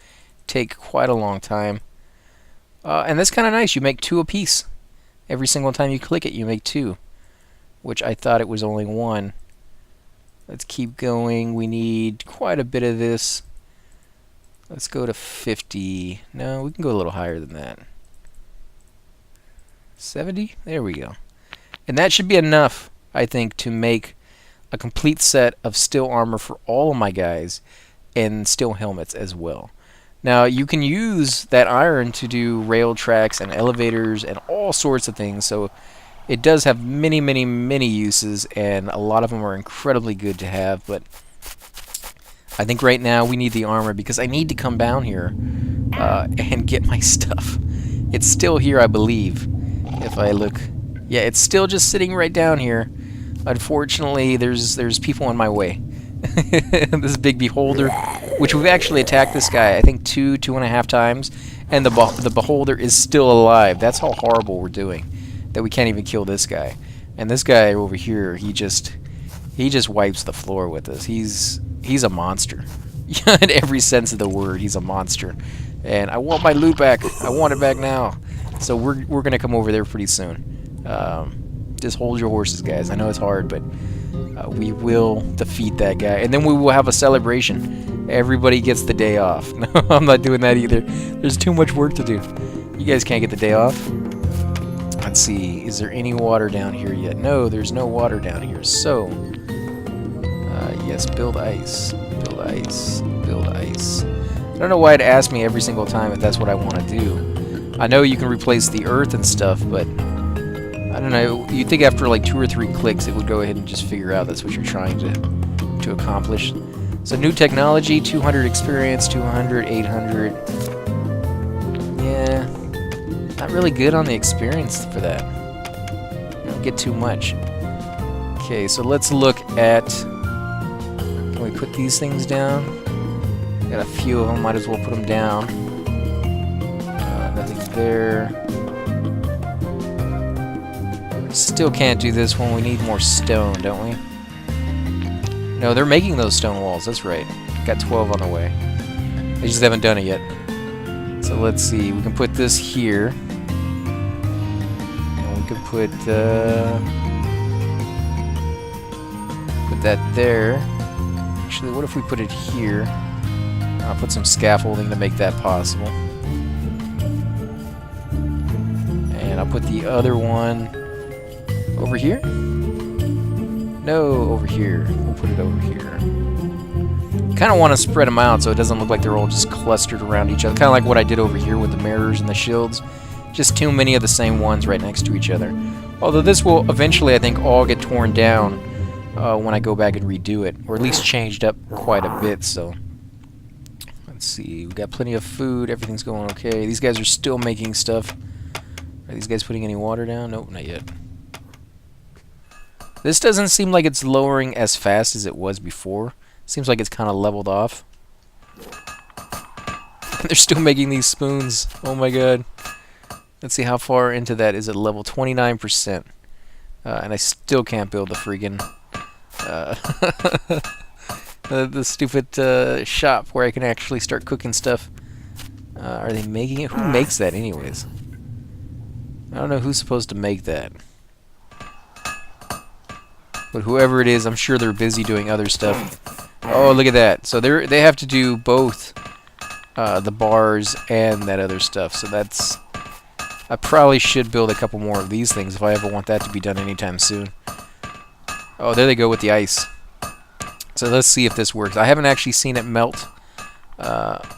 take quite a long time. And that's kind of nice. You make 2 apiece. Every single time you click it, you make 2. Which I thought it was only 1. Let's keep going. We need quite a bit of this. Let's go to 50. No, we can go a little higher than that. 70? There we go. And that should be enough, I think, to make a complete set of steel armor for all of my guys and steel helmets as well. Now, you can use that iron to do rail tracks and elevators and all sorts of things, so it does have many, many, many uses, and a lot of them are incredibly good to have, but I think right now we need the armor because I need to come down here and get my stuff. It's still here, I believe, if I look. Yeah, it's still just sitting right down here. Unfortunately, there's people in my way. This big beholder, which we've actually attacked this guy, I think 2.5 times, and the beholder is still alive. That's how horrible we're doing, that we can't even kill this guy. And this guy over here, he just wipes the floor with us. He's a monster. In every sense of the word, he's a monster. And I want my loot back. I want it back now. So we're gonna come over there pretty soon. Just hold your horses, guys. I know it's hard, but we will defeat that guy. And then we will have a celebration. Everybody gets the day off. No, I'm not doing that either. There's too much work to do. You guys can't get the day off. Let's see. Is there any water down here yet? No, there's no water down here. So, yes, build ice. Build ice. Build ice. I don't know why it asks me every single time if that's what I want to do. I know you can replace the earth and stuff, but I don't know, you'd think after like 2 or 3 clicks it would go ahead and just figure out that's what you're trying to accomplish. So new technology, 200 experience, 200, 800. Yeah, not really good on the experience for that. You don't get too much. Okay, so let's look at, can we put these things down? Got a few of them, might as well put them down. Nothing there. Still can't do this one. We need more stone, don't we? No, they're making those stone walls. That's right. Got 12 on the way. They just haven't done it yet. So let's see. We can put this here. And we can put that there. Actually, what if we put it here? I'll put some scaffolding to make that possible. And I'll put the other one over here? No, over here. We'll put it over here. Kind of want to spread them out so it doesn't look like they're all just clustered around each other. Kind of like what I did over here with the mirrors and the shields. Just too many of the same ones right next to each other. Although this will eventually, I think, all get torn down when I go back and redo it. Or at least changed up quite a bit, so. Let's see. We've got plenty of food. Everything's going okay. These guys are still making stuff. Are these guys putting any water down? Nope, not yet. This doesn't seem like it's lowering as fast as it was before. Seems like it's kind of leveled off. They're still making these spoons. Oh my god. Let's see how far into that is it. Level 29%. And I still can't build the freaking the stupid shop where I can actually start cooking stuff. Are they making it? Who makes that anyways? I don't know who's supposed to make that. But whoever it is, I'm sure they're busy doing other stuff. Oh, look at that. So they have to do both the bars and that other stuff. So that's... I probably should build a couple more of these things if I ever want that to be done anytime soon. Oh, there they go with the ice. So let's see if this works. I haven't actually seen it melt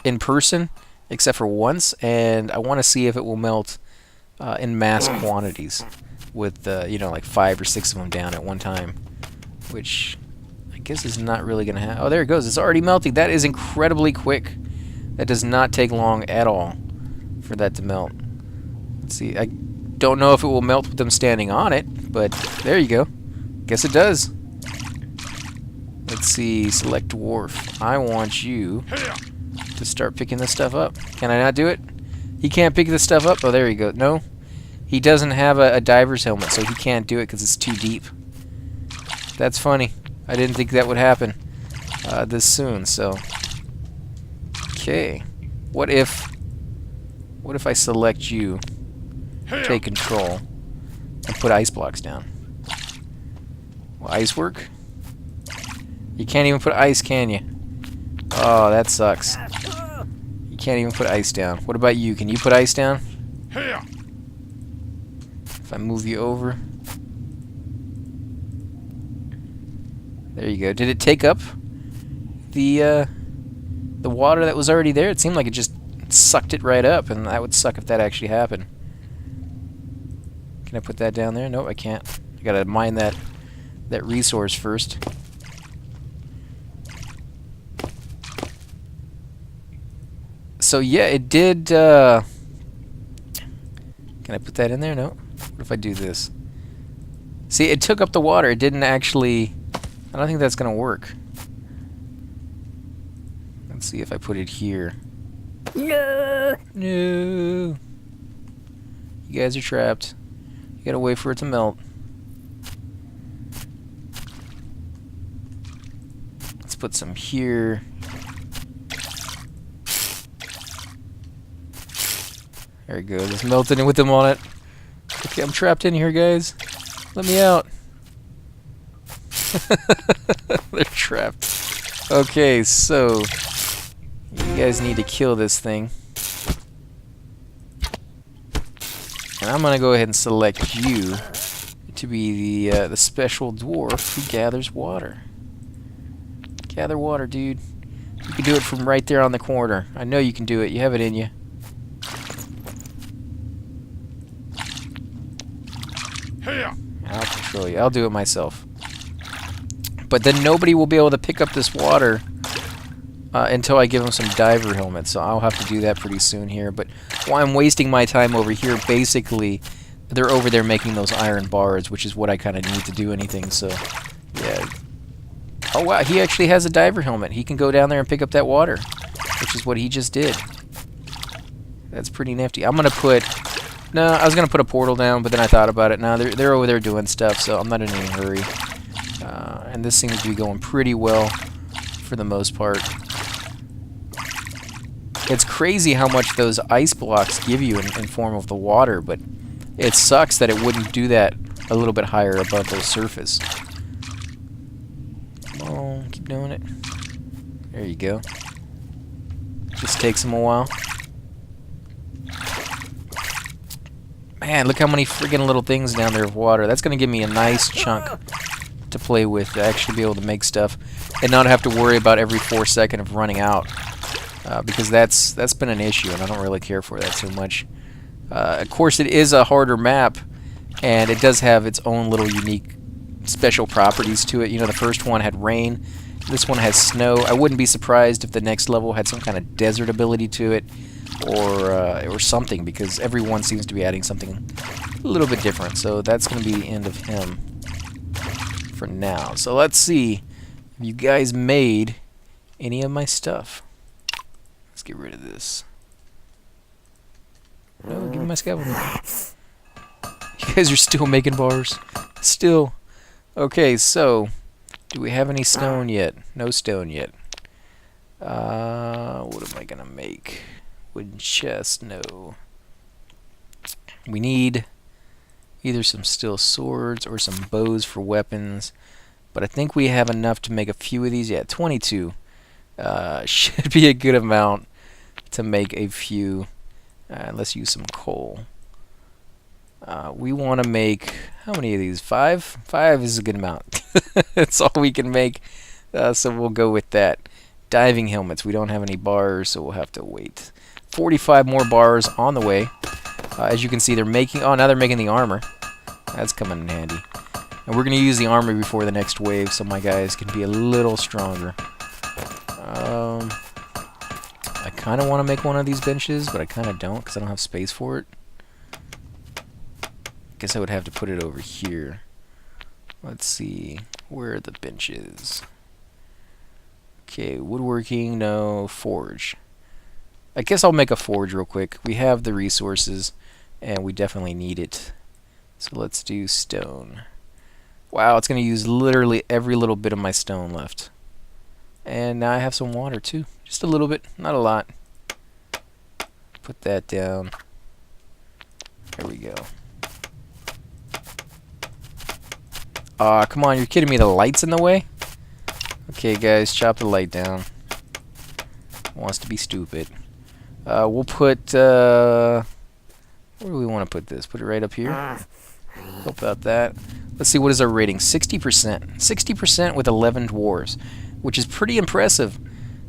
in person, except for once. And I want to see if it will melt in mass quantities. With, you know, like 5 or 6 of them down at one time. Which I guess is not really going to happen. Oh, there it goes. It's already melting. That is incredibly quick. That does not take long at all for that to melt. Let's see. I don't know if it will melt with them standing on it, but there you go. Guess it does. Let's see. Select dwarf. I want you to start picking this stuff up. Can I not do it? He can't pick this stuff up? Oh, there you go. No. He doesn't have a diver's helmet, so he can't do it because it's too deep. That's funny. I didn't think that would happen this soon, so... Okay. What if I select you, take control, and put ice blocks down? Will ice work? You can't even put ice, can you? Oh, that sucks. You can't even put ice down. What about you? Can you put ice down? If I move you over. There you go. Did it take up the water that was already there? It seemed like it just sucked it right up, and that would suck if that actually happened. Can I put that down there? Nope, I can't. I gotta mine that resource first. So yeah, it did. Can I put that in there? No. What if I do this? See, it took up the water. It didn't actually. I don't think that's gonna work. Let's see if I put it here. No. No. You guys are trapped. You gotta wait for it to melt. Let's put some here. There we go. Just melted in with them on it. Okay, I'm trapped in here, guys. Let me out. They're trapped. Okay, so you guys need to kill this thing. And I'm gonna go ahead and select you to be the special dwarf who gathers water. Gather water, dude. You can do it from right there on the corner. I know you can do it. You have it in you. I'll control you. I'll do it myself. But then nobody will be able to pick up this water until I give them some diver helmets. So I'll have to do that pretty soon here. But while I'm wasting my time over here, basically, they're over there making those iron bars, which is what I kind of need to do anything. So, yeah. Oh, wow. He actually has a diver helmet. He can go down there and pick up that water, which is what he just did. That's pretty nifty. I'm going to put... No, I was going to put a portal down, but then I thought about it. Now they're over there doing stuff, so I'm not in any hurry. And this seems to be going pretty well for the most part. It's crazy how much those ice blocks give you in form of the water, but it sucks that it wouldn't do that a little bit higher above the surface. Come on, keep doing it. There you go. Just takes them a while. Man, look how many friggin' little things down there of water. That's going to give me a nice chunk to play with, to actually be able to make stuff and not have to worry about every 4 seconds of running out. Because that's been an issue, and I don't really care for that so much. Of course, it is a harder map, and it does have its own little unique special properties to it. You know, the first one had rain. This one has snow. I wouldn't be surprised if the next level had some kind of desert ability to it, or something, because everyone seems to be adding something a little bit different. So that's going to be the end of him for now. So let's see if you guys made any of my stuff. Let's get rid of this. No, give me my scaffolding. You guys are still making bars. Still. Okay, so do we have any stone yet? No stone yet. What am I gonna make? Wooden chest, no. We need either some steel swords or some bows for weapons. But I think we have enough to make a few of these. Yeah, 22. Should be a good amount to make a few. Let's use some coal. We want to make, how many of these? 5? 5 is a good amount. That's all we can make. So we'll go with that. Diving helmets. We don't have any bars, so we'll have to wait. 45 more bars on the way. As you can see, they're making... Oh, now they're making the armor. That's coming in handy. And we're going to use the armor before the next wave, so my guys can be a little stronger. I kind of want to make one of these benches, but I kind of don't, because I don't have space for it. Guess I would have to put it over here. Let's see. Where are the benches? Okay, woodworking, no. Forge. I guess I'll make a forge real quick. We have the resources, and we definitely need it. So let's do stone. Wow, it's going to use literally every little bit of my stone left. And now I have some water too. Just a little bit, not a lot. Put that down. There we go. Aw, come on, you're kidding me, the light's in the way? Okay, guys, chop the light down. Wants to be stupid. We'll put, where do we want to put this? Put it right up here? How about that? Let's see, what is our rating? 60%. 60% with 11 dwarves, which is pretty impressive,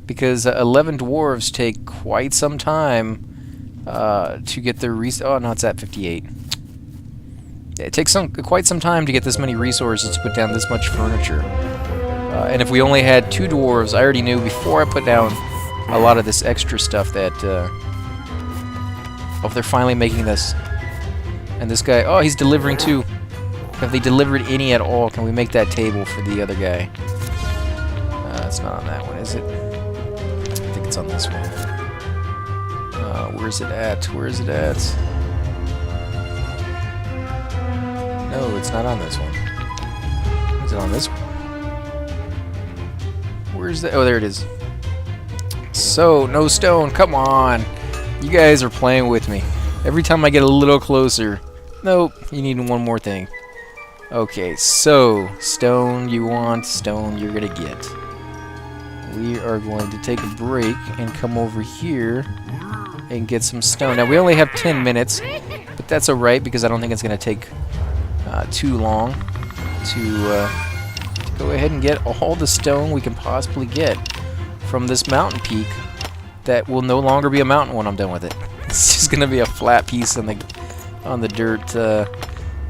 because 11 dwarves take quite some time to get their oh, no, it's at 58. It takes quite some time to get this many resources to put down this much furniture. And if we only had 2 dwarves, I already knew before I put down a lot of this extra stuff that... oh, they're finally making this. And this guy... Oh, he's delivering too. Have they delivered any at all? Can we make that table for the other guy? It's not on that one, is it? I think it's on this one. Where's it at? Where is it at? No, it's not on this one. Is it on this one? Where's the... Oh, there it is. So, no stone. Come on. You guys are playing with me. Every time I get a little closer... Nope, you need one more thing. Okay, so, stone you want, stone you're gonna get. We are going to take a break and come over here and get some stone. Now, we only have 10 minutes, but that's alright because I don't think it's going to take too long to go ahead and get all the stone we can possibly get from this mountain peak that will no longer be a mountain when I'm done with it. It's just going to be a flat piece on the dirt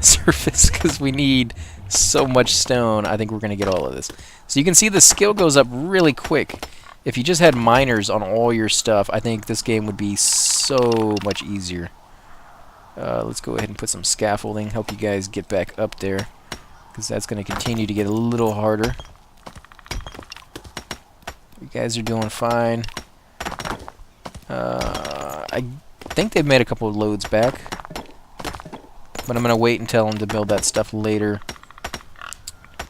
surface because we need so much stone. I think we're going to get all of this. So you can see the skill goes up really quick. If you just had miners on all your stuff, I think this game would be so much easier. Let's go ahead and put some scaffolding, help you guys get back up there, because that's going to continue to get a little harder. You guys are doing fine. I think they've made a couple of loads back, but I'm going to wait and tell them to build that stuff later.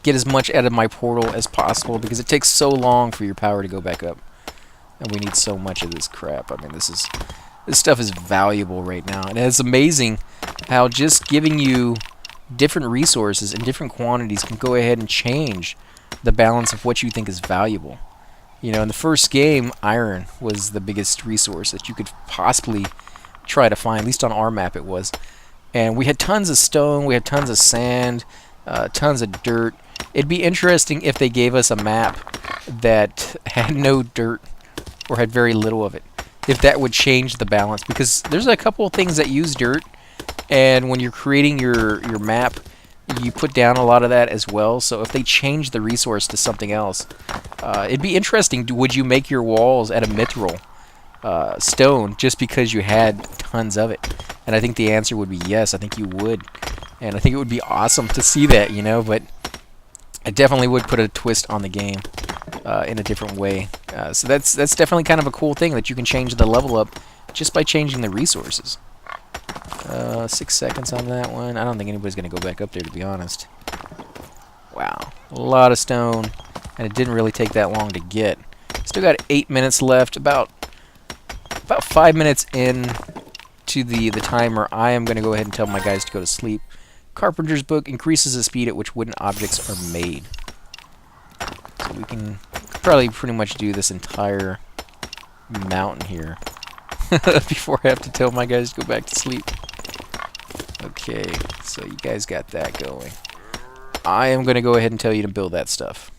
Get as much out of my portal as possible, because it takes so long for your power to go back up. And we need so much of this crap. I mean, this stuff is valuable right now. And it's amazing how just giving you different resources in different quantities can go ahead and change the balance of what you think is valuable. You know, in the first game, iron was the biggest resource that you could possibly try to find. At least on our map it was. And we had tons of stone, we had tons of sand, tons of dirt. It'd be interesting if they gave us a map that had no dirt or had very little of it. If that would change the balance, because there's a couple of things that use dirt, and when you're creating your map, you put down a lot of that as well. So if they change the resource to something else, it'd be interesting. Would you make your walls out of mithril stone just because you had tons of it? And I think the answer would be yes. I think you would, and I think it would be awesome to see that, you know. But I definitely would put a twist on the game in a different way. So that's definitely kind of a cool thing, that you can change the level up just by changing the resources. 6 seconds on that one. I don't think anybody's going to go back up there, to be honest. Wow. A lot of stone, and it didn't really take that long to get. Still got 8 minutes left. About 5 minutes in to the timer, I am going to go ahead and tell my guys to go to sleep. Carpenter's book increases the speed at which wooden objects are made. So we can probably pretty much do this entire mountain here before I have to tell my guys to go back to sleep. Okay, so you guys got that going. I am going to go ahead and tell you to build that stuff,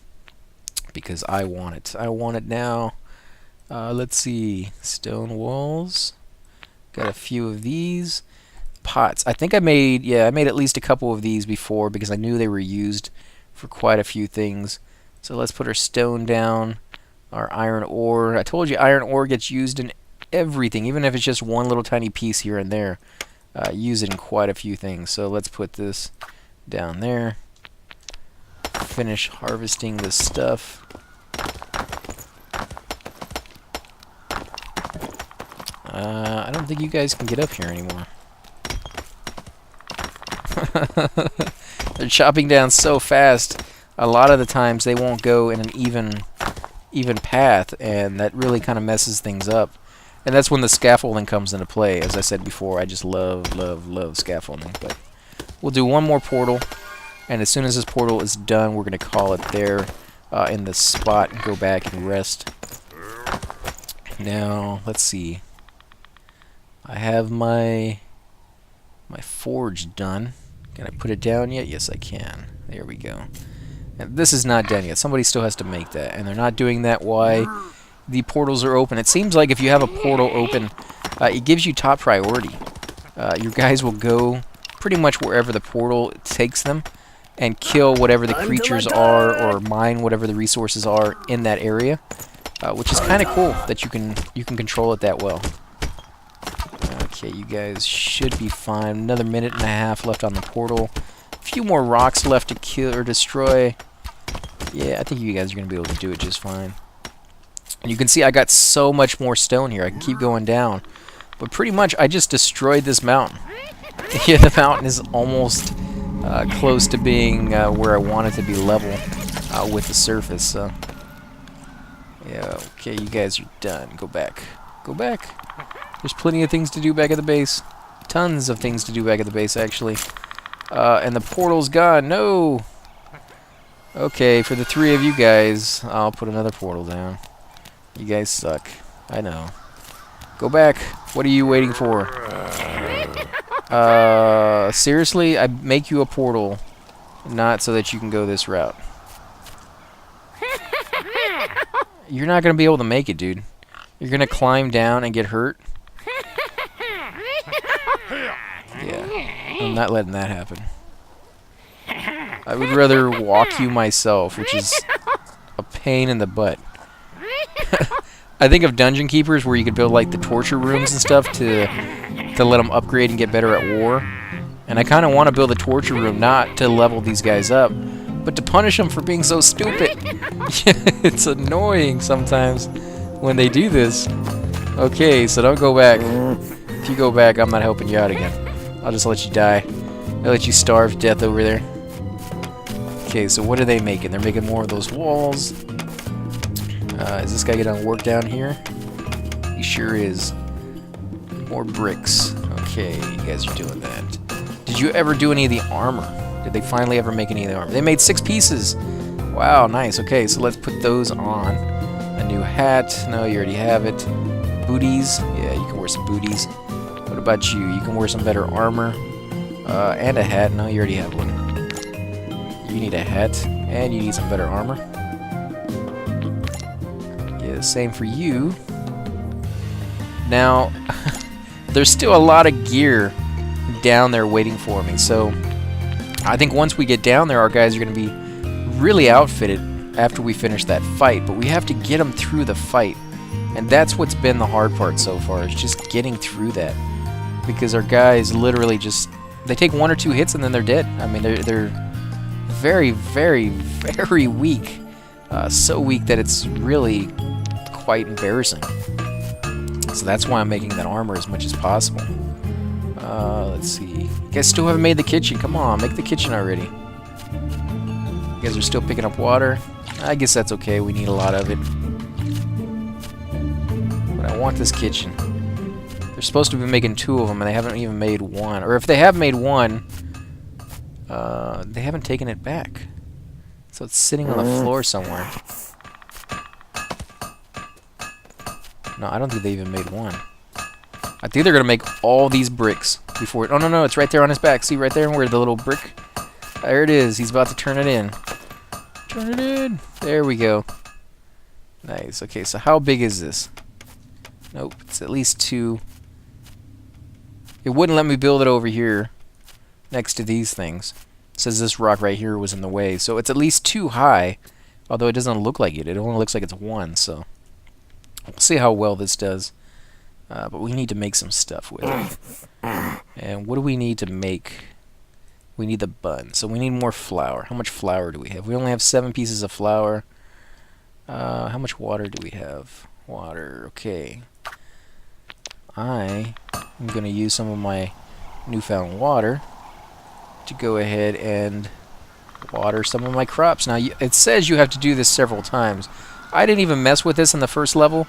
because I want it. I want it now. Let's see. Stone walls. Got a few of these. Pots. I think I made at least a couple of these before, because I knew they were used for quite a few things. So let's put our stone down. Our iron ore. I told you iron ore gets used in everything, even if it's just one little tiny piece here and there. Use it in quite a few things. So let's put this down there. Finish harvesting this stuff. I don't think you guys can get up here anymore. They're chopping down so fast. A lot of the times they won't go in an even path, and that really kind of messes things up. And that's when the scaffolding comes into play. As I said before, I just love scaffolding. But we'll do one more portal, and as soon as this portal is done, we're going to call it there in the spot and go back and rest. Now, let's see. I have my forge done. Can I put it down yet? Yes, I can. There we go. And this is not done yet. Somebody still has to make that, and they're not doing that. Why? The portals are open. It seems like if you have a portal open, it gives you top priority. Your guys will go pretty much wherever the portal takes them and kill whatever the creatures are or mine whatever the resources are in that area, which is kind of cool that you can control it that well. Okay, you guys should be fine. Another minute and a half left on the portal. A few more rocks left to kill or destroy. Yeah, I think you guys are going to be able to do it just fine. And you can see I got so much more stone here. I can keep going down. But pretty much I just destroyed this mountain. Yeah, the mountain is almost close to being where I want it to be level with the surface. So. Yeah, okay, you guys are done. Go back. Go back. There's plenty of things to do back at the base. Tons of things to do back at the base, actually. And the portal's gone. No! Okay, for the three of you guys, I'll put another portal down. You guys suck. I know. Go back. What are you waiting for? Seriously? I make you a portal, not so that you can go this route. You're not going to be able to make it, dude. You're going to climb down and get hurt. Yeah, I'm not letting that happen. I would rather walk you myself, which is a pain in the butt. I think of dungeon keepers where you could build like the torture rooms and stuff to let them upgrade and get better at war. And I kind of want to build a torture room not to level these guys up, but to punish them for being so stupid. It's annoying sometimes when they do this. Okay, so don't go back. If you go back, I'm not helping you out again. I'll just let you die. I'll let you starve to death over there. Okay, so what are they making? They're making more of those walls. Is this guy getting work down here? He sure is. More bricks. Okay, you guys are doing that. Did you ever do any of the armor? Did they finally ever make any of the armor? They made 6 pieces! Wow, nice. Okay, so let's put those on. A new hat. No, you already have it. Booties. Yeah, you can wear some booties. What about you? You can wear some better armor. And a hat. No, you already have one. You need a hat. And you need some better armor. Yeah, same for you. Now, there's still a lot of gear down there waiting for me. So, I think once we get down there, our guys are going to be really outfitted after we finish that fight. But we have to get them through the fight. And that's what's been the hard part so far, is just getting through that. Because our guys literally just... They take 1 or 2 hits and then they're dead. I mean, they're very, very, very weak. So weak that it's really quite embarrassing. So that's why I'm making that armor as much as possible. Let's see. You guys still haven't made the kitchen. Come on, make the kitchen already. You guys are still picking up water. I guess that's okay. We need a lot of it. But I want this kitchen. They're supposed to be making 2 of them, and they haven't even made 1. Or if they have made 1, they haven't taken it back. So it's sitting on the floor somewhere. No, I don't think they even made 1. I think they're going to make all these bricks before... Oh, no, it's right there on his back. See, right there where the little brick... There it is. He's about to turn it in. Turn it in. There we go. Nice. Okay, so how big is this? Nope, it's at least 2. It wouldn't let me build it over here next to these things. It says this rock right here was in the way. So it's at least 2 high, although it doesn't look like it. It only looks like it's 1, so... We'll see how well this does. But we need to make some stuff with it. And what do we need to make? We need the bun. So we need more flour. How much flour do we have? We only have 7 pieces of flour. How much water do we have? Water, okay. I am going to use some of my newfound water to go ahead and water some of my crops. Now, it says you have to do this several times. I didn't even mess with this in the first level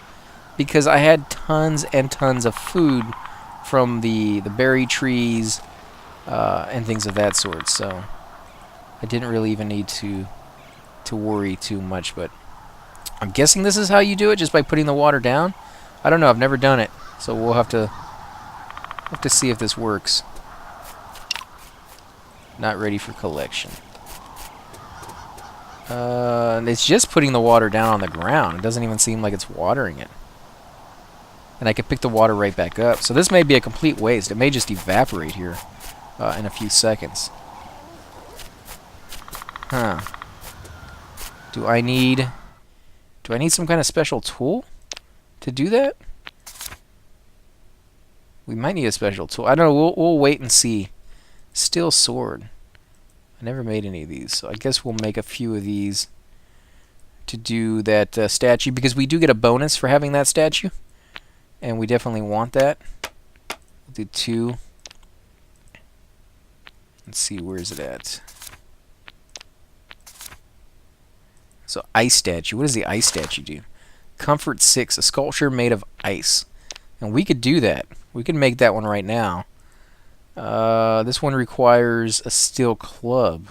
because I had tons and tons of food from the berry trees and things of that sort, so I didn't really even need to worry too much. But I'm guessing this is how you do it, just by putting the water down. I don't know, I've never done it, so we'll have to see if this works. Not ready for collection. It's just putting the water down on the ground. It doesn't even seem like it's watering it. And I can pick the water right back up. So this may be a complete waste. It may just evaporate here in a few seconds. Huh. Do I need some kind of special tool to do that? We might need a special tool. I don't know. We'll wait and see. Steel sword. I never made any of these, so I guess we'll make a few of these to do that statue, because we do get a bonus for having that statue, and we definitely want that. We'll do 2. Let's see, where is it at? So, ice statue. What does the ice statue do? Comfort 6, a sculpture made of ice. And we could do that. We could make that one right now. This one requires a steel club.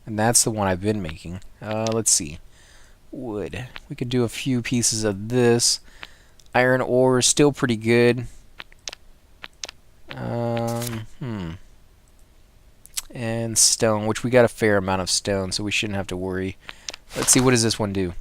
And that's the one I've been making. Let's see. Wood. We could do a few pieces of this. Iron ore is still pretty good. And stone, which we got a fair amount of stone, so we shouldn't have to worry. Let's see, what does this one do?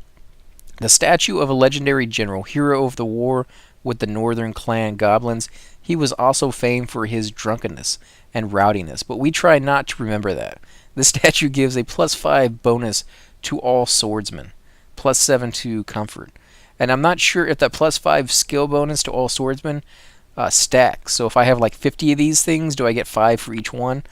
The statue of a legendary general, hero of the war with the northern clan goblins. He was also famed for his drunkenness and rowdiness, but we try not to remember that. The statue gives a +5 bonus to all swordsmen, +7 to comfort. And I'm not sure if that +5 skill bonus to all swordsmen stacks. So if I have like 50 of these things, do I get 5 for each one?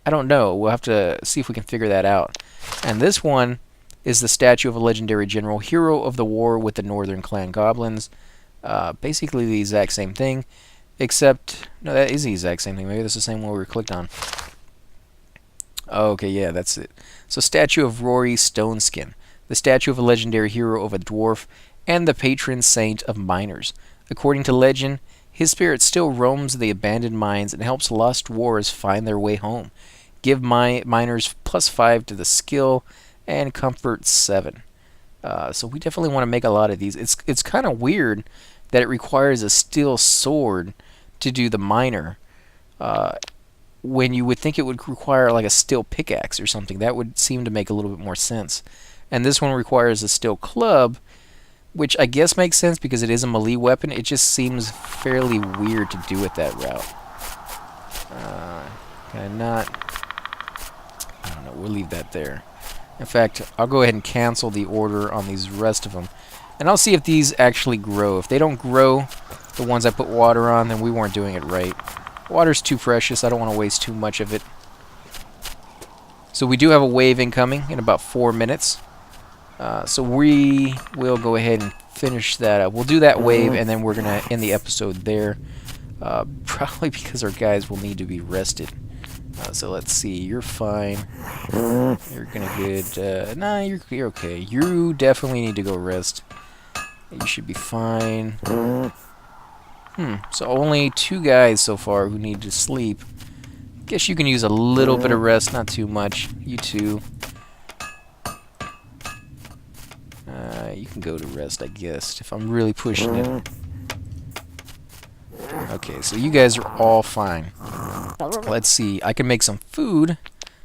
I don't know. We'll have to see if we can figure that out. And this one is the statue of a legendary general, hero of the war with the northern clan goblins. Basically the exact same thing, except, no, that is the exact same thing. Maybe that's the same one we clicked on. Okay, yeah, that's it. So, statue of Rory Stoneskin, the statue of a legendary hero of a dwarf, and the patron saint of miners. According to legend, his spirit still roams the abandoned mines and helps lost warriors find their way home. Give miners +5 to the skill and comfort 7. So we definitely want to make a lot of these. It's kind of weird that it requires a steel sword to do the miner, when you would think it would require like a steel pickaxe or something. That would seem to make a little bit more sense. And this one requires a steel club, which I guess makes sense because it is a melee weapon. It just seems fairly weird to do it that route. Can I not? I don't know. We'll leave that there. In fact, I'll go ahead and cancel the order on these rest of them. And I'll see if these actually grow. If they don't grow, the ones I put water on, then we weren't doing it right. Water's too precious. I don't want to waste too much of it. So we do have a wave incoming in about 4 minutes. So we will go ahead and finish that up. We'll do that wave, and then we're going to end the episode there. Probably because our guys will need to be rested. So let's see. You're fine. You're gonna get. Nah, you're okay. You definitely need to go rest. You should be fine. So only 2 guys so far who need to sleep. Guess you can use a little bit of rest, not too much. You too. You can go to rest, I guess, if I'm really pushing it. Okay, so you guys are all fine. Let's see. I can make some food,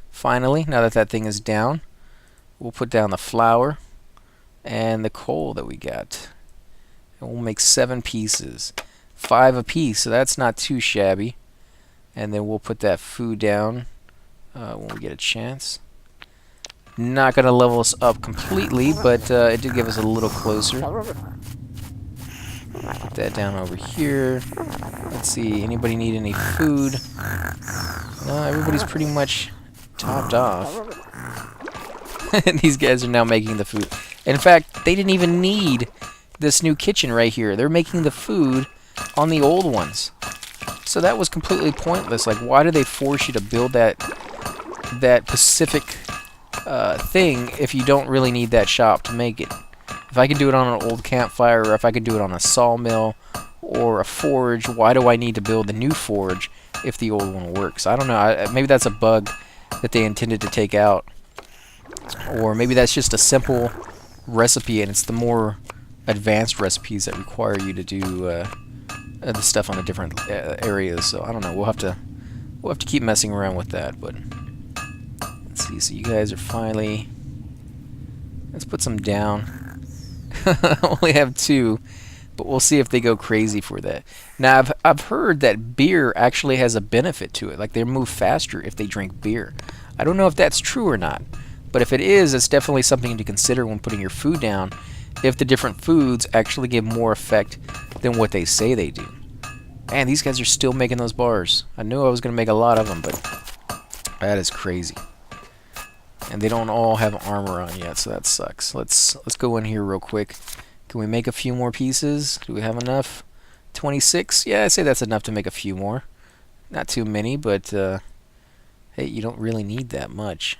finally, now that that thing is down. We'll put down the flour and the coal that we got. And we'll make 7 pieces. 5 apiece, so that's not too shabby. And then we'll put that food down when we get a chance. Not going to level us up completely, but it did give us a little closer. Put that down over here. Let's see, anybody need any food? No, everybody's pretty much topped off. These guys are now making the food. In fact, they didn't even need this new kitchen right here. They're making the food on the old ones. So that was completely pointless. Like, why do they force you to build that Pacific thing if you don't really need that shop to make it. If I can do it on an old campfire, or if I can do it on a sawmill or a forge, why do I need to build a new forge if the old one works? I don't know. Maybe that's a bug that they intended to take out. Or maybe that's just a simple recipe and it's the more advanced recipes that require you to do the stuff on the different areas. So I don't know. We'll have to keep messing around with that. But let's see. So you guys are finally. Let's put some down. I only have 2, but we'll see if they go crazy for that. Now I've heard that beer actually has a benefit to it. Like they move faster if they drink beer. I don't know if that's true or not, but if it is, it's definitely something to consider when putting your food down. If the different foods actually give more effect than what they say they do. Man, these guys are still making those bars. I knew I was going to make a lot of them, but that is crazy. And they don't all have armor on yet, so that sucks. Let's go in here real quick. Can we make a few more pieces? Do we have enough? 26? Yeah, I'd say that's enough to make a few more. Not too many, but hey, you don't really need that much.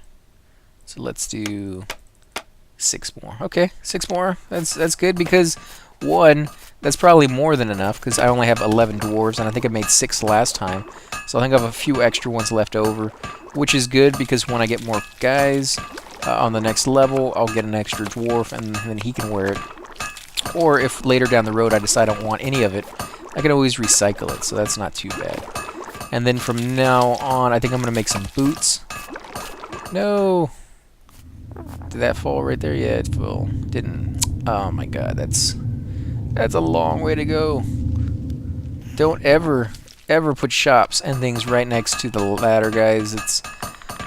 So let's do 6 more. Okay, 6 more. That's good because 1, that's probably more than enough because I only have 11 dwarves and I think I made 6 last time. So I think I have a few extra ones left over, which is good because when I get more guys on the next level, I'll get an extra dwarf and then he can wear it. Or if later down the road I decide I don't want any of it, I can always recycle it, so that's not too bad. And then from now on, I think I'm going to make some boots. No! Did that fall right there? Yeah, it fell. Didn't. Oh my god, that's a long way to go. Don't ever put shops and things right next to the ladder, guys.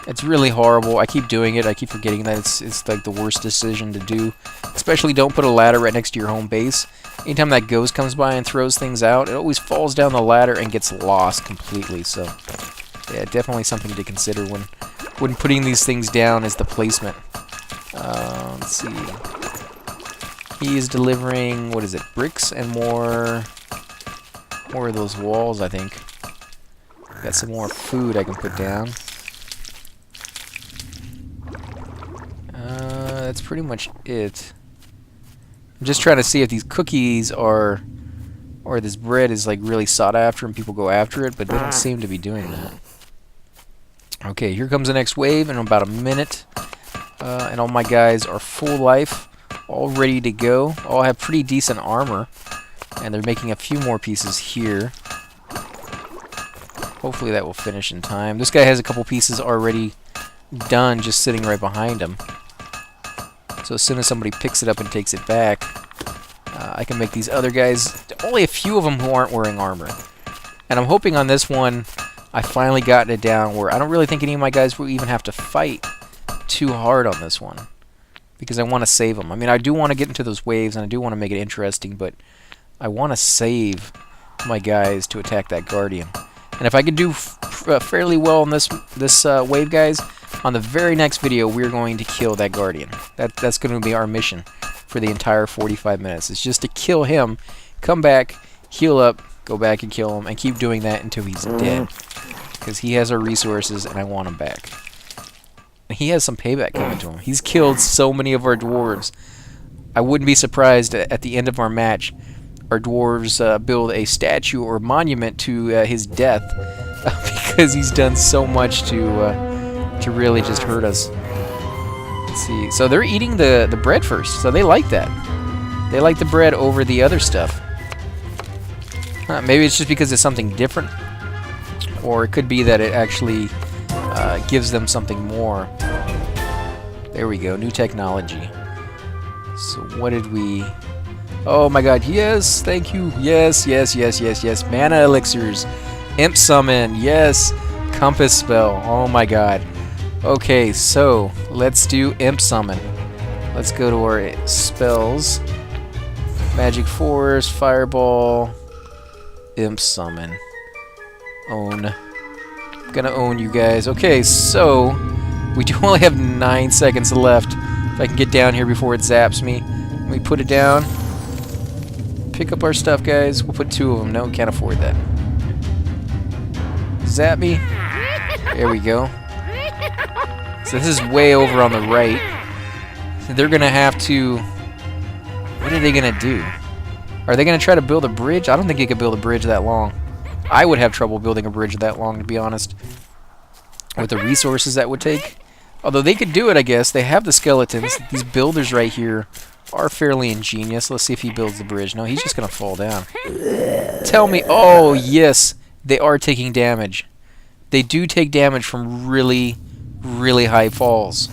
It's really horrible. I keep doing it. I keep forgetting that it's like the worst decision to do. Especially don't put a ladder right next to your home base. Anytime that ghost comes by and throws things out, it always falls down the ladder and gets lost completely. So yeah, definitely something to consider when putting these things down is the placement. Let's see. He is delivering, what is it, bricks and more of those walls, I think. Got some more food I can put down. That's pretty much it. I'm just trying to see if these cookies are, or this bread is like really sought after and people go after it, but they don't seem to be doing that. Okay, here comes the next wave in about a minute. And all my guys are full life, all ready to go. All have pretty decent armor. And they're making a few more pieces here. Hopefully that will finish in time. This guy has a couple pieces already done just sitting right behind him. So as soon as somebody picks it up and takes it back, I can make these other guys, only a few of them who aren't wearing armor. And I'm hoping on this one, I finally gotten it down where I don't really think any of my guys will even have to fight too hard on this one. Because I want to save them. I mean, I do want to get into those waves and I do want to make it interesting, but I want to save my guys to attack that guardian. And if I can do fairly well on this wave, guys, on the very next video, we're going to kill that guardian. That's going to be our mission for the entire 45 minutes. It's just to kill him, come back, heal up, go back and kill him, and keep doing that until he's dead. Because he has our resources, and I want him back. And he has some payback coming to him. He's killed so many of our dwarves. I wouldn't be surprised at the end of our match, our dwarves build a statue or monument to his death because he's done so much to really just hurt us. Let's see. So they're eating the bread first, so they like that. They like the bread over the other stuff. Maybe it's just because it's something different, or it could be that it actually gives them something more. There we go, new technology. So what did we... Oh my god, yes, thank you. Yes, yes, yes, yes, yes. Mana elixirs. Imp summon, yes. Compass spell, oh my god. Okay, so let's do imp summon. Let's go to our spells. Magic force, fireball, imp summon. Own. Gonna own you guys. Okay, so we do only have 9 seconds left. If I can get down here before it zaps me. Let me put it down. Pick up our stuff, guys. We'll put 2 of them. No, can't afford that. Zap me. There we go. So this is way over on the right. So they're gonna have to... What are they gonna do? Are they gonna try to build a bridge? I don't think you could build a bridge that long. I would have trouble building a bridge that long, to be honest, with the resources that would take. Although they could do it, I guess. They have the skeletons. These builders right here are fairly ingenious. Let's see if he builds the bridge. No, he's just gonna fall down. Tell me... Oh, yes. They are taking damage. They do take damage from really, really high falls.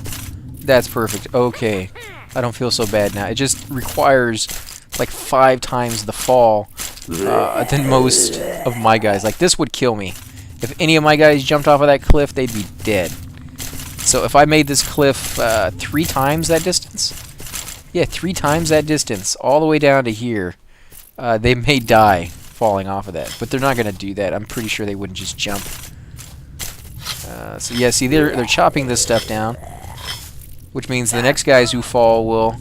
That's perfect. Okay. I don't feel so bad now. It just requires like 5 times the fall than most of my guys. Like, this would kill me. If any of my guys jumped off of that cliff, they'd be dead. So if I made this cliff 3 times that distance... Yeah, 3 times that distance, all the way down to here, they may die falling off of that. But they're not going to do that. I'm pretty sure they wouldn't just jump. So yeah, see, they're chopping this stuff down, which means the next guys who fall will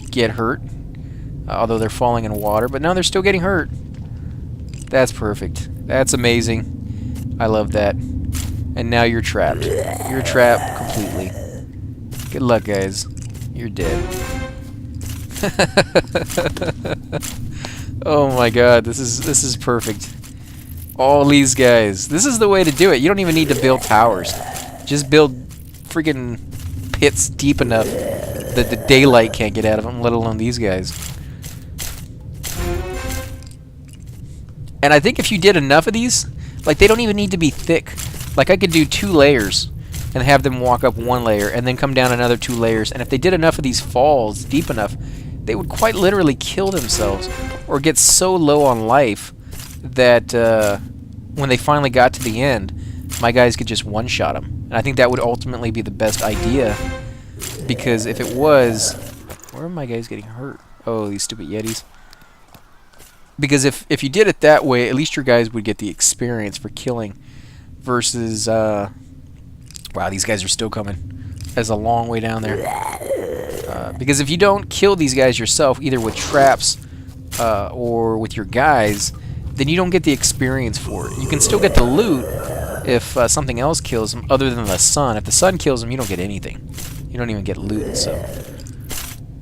get hurt, although they're falling in water. But no, they're still getting hurt. That's perfect. That's amazing. I love that. And now you're trapped. You're trapped completely. Good luck, guys. You're dead. Oh my god, this is perfect. All these guys. This is the way to do it. You don't even need to build towers. Just build freaking pits deep enough that the daylight can't get out of them, let alone these guys. And I think if you did enough of these, like, they don't even need to be thick. Like, I could do 2 layers and have them walk up 1 layer and then come down another 2 layers. And if they did enough of these falls deep enough, they would quite literally kill themselves or get so low on life that when they finally got to the end, my guys could just one-shot them. And I think that would ultimately be the best idea, because if it was... Where are my guys getting hurt? Oh, these stupid Yetis. Because if you did it that way, at least your guys would get the experience for killing versus... wow, these guys are still coming. That's a long way down there. Because if you don't kill these guys yourself, either with traps or with your guys, then you don't get the experience for it. You can still get the loot if something else kills them other than the sun. If the sun kills them, you don't get anything. You don't even get loot, so...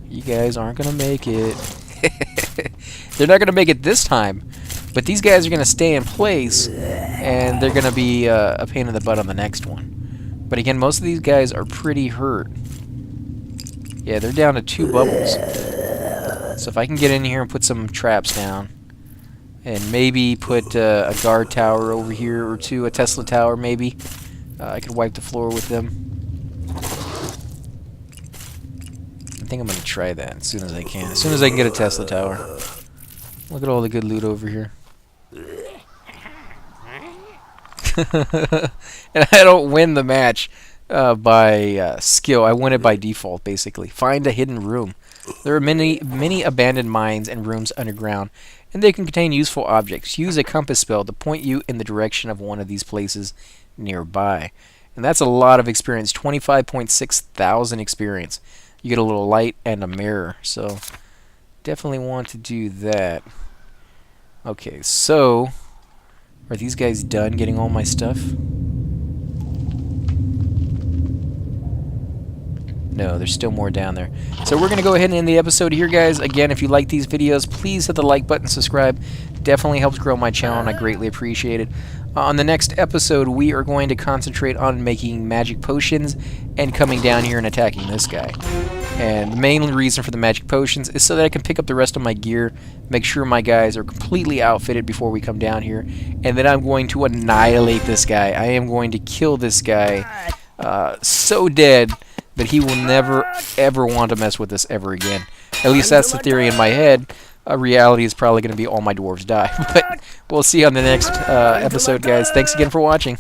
You guys aren't going to make it. They're not going to make it this time, but these guys are going to stay in place, and they're going to be a pain in the butt on the next one. But again, most of these guys are pretty hurt. Yeah, they're down to 2 bubbles. So if I can get in here and put some traps down, and maybe put a guard tower over here or 2, a Tesla tower maybe, I could wipe the floor with them. I think I'm going to try that as soon as I can. As soon as I can get a Tesla tower. Look at all the good loot over here. And I don't win the match by skill. I win it by default, basically. Find a hidden room. There are many abandoned mines and rooms underground, and they can contain useful objects. Use a compass spell to point you in the direction of one of these places nearby. And that's a lot of experience. 25.6 thousand experience. You get a little light and a mirror, so definitely want to do that. Okay, so are these guys done getting all my stuff? No, there's still more down there. So we're going to go ahead and end the episode here, guys. Again, if you like these videos, please hit the like button, subscribe. Definitely helps grow my channel, and I greatly appreciate it. On the next episode, we are going to concentrate on making magic potions and coming down here and attacking this guy. And the main reason for the magic potions is so that I can pick up the rest of my gear, make sure my guys are completely outfitted before we come down here, and then I'm going to annihilate this guy. I am going to kill this guy so dead that he will never, ever want to mess with us ever again. At least that's the theory in my head. Reality is probably going to be all my dwarves die. But we'll see you on the next episode, guys. Thanks again for watching.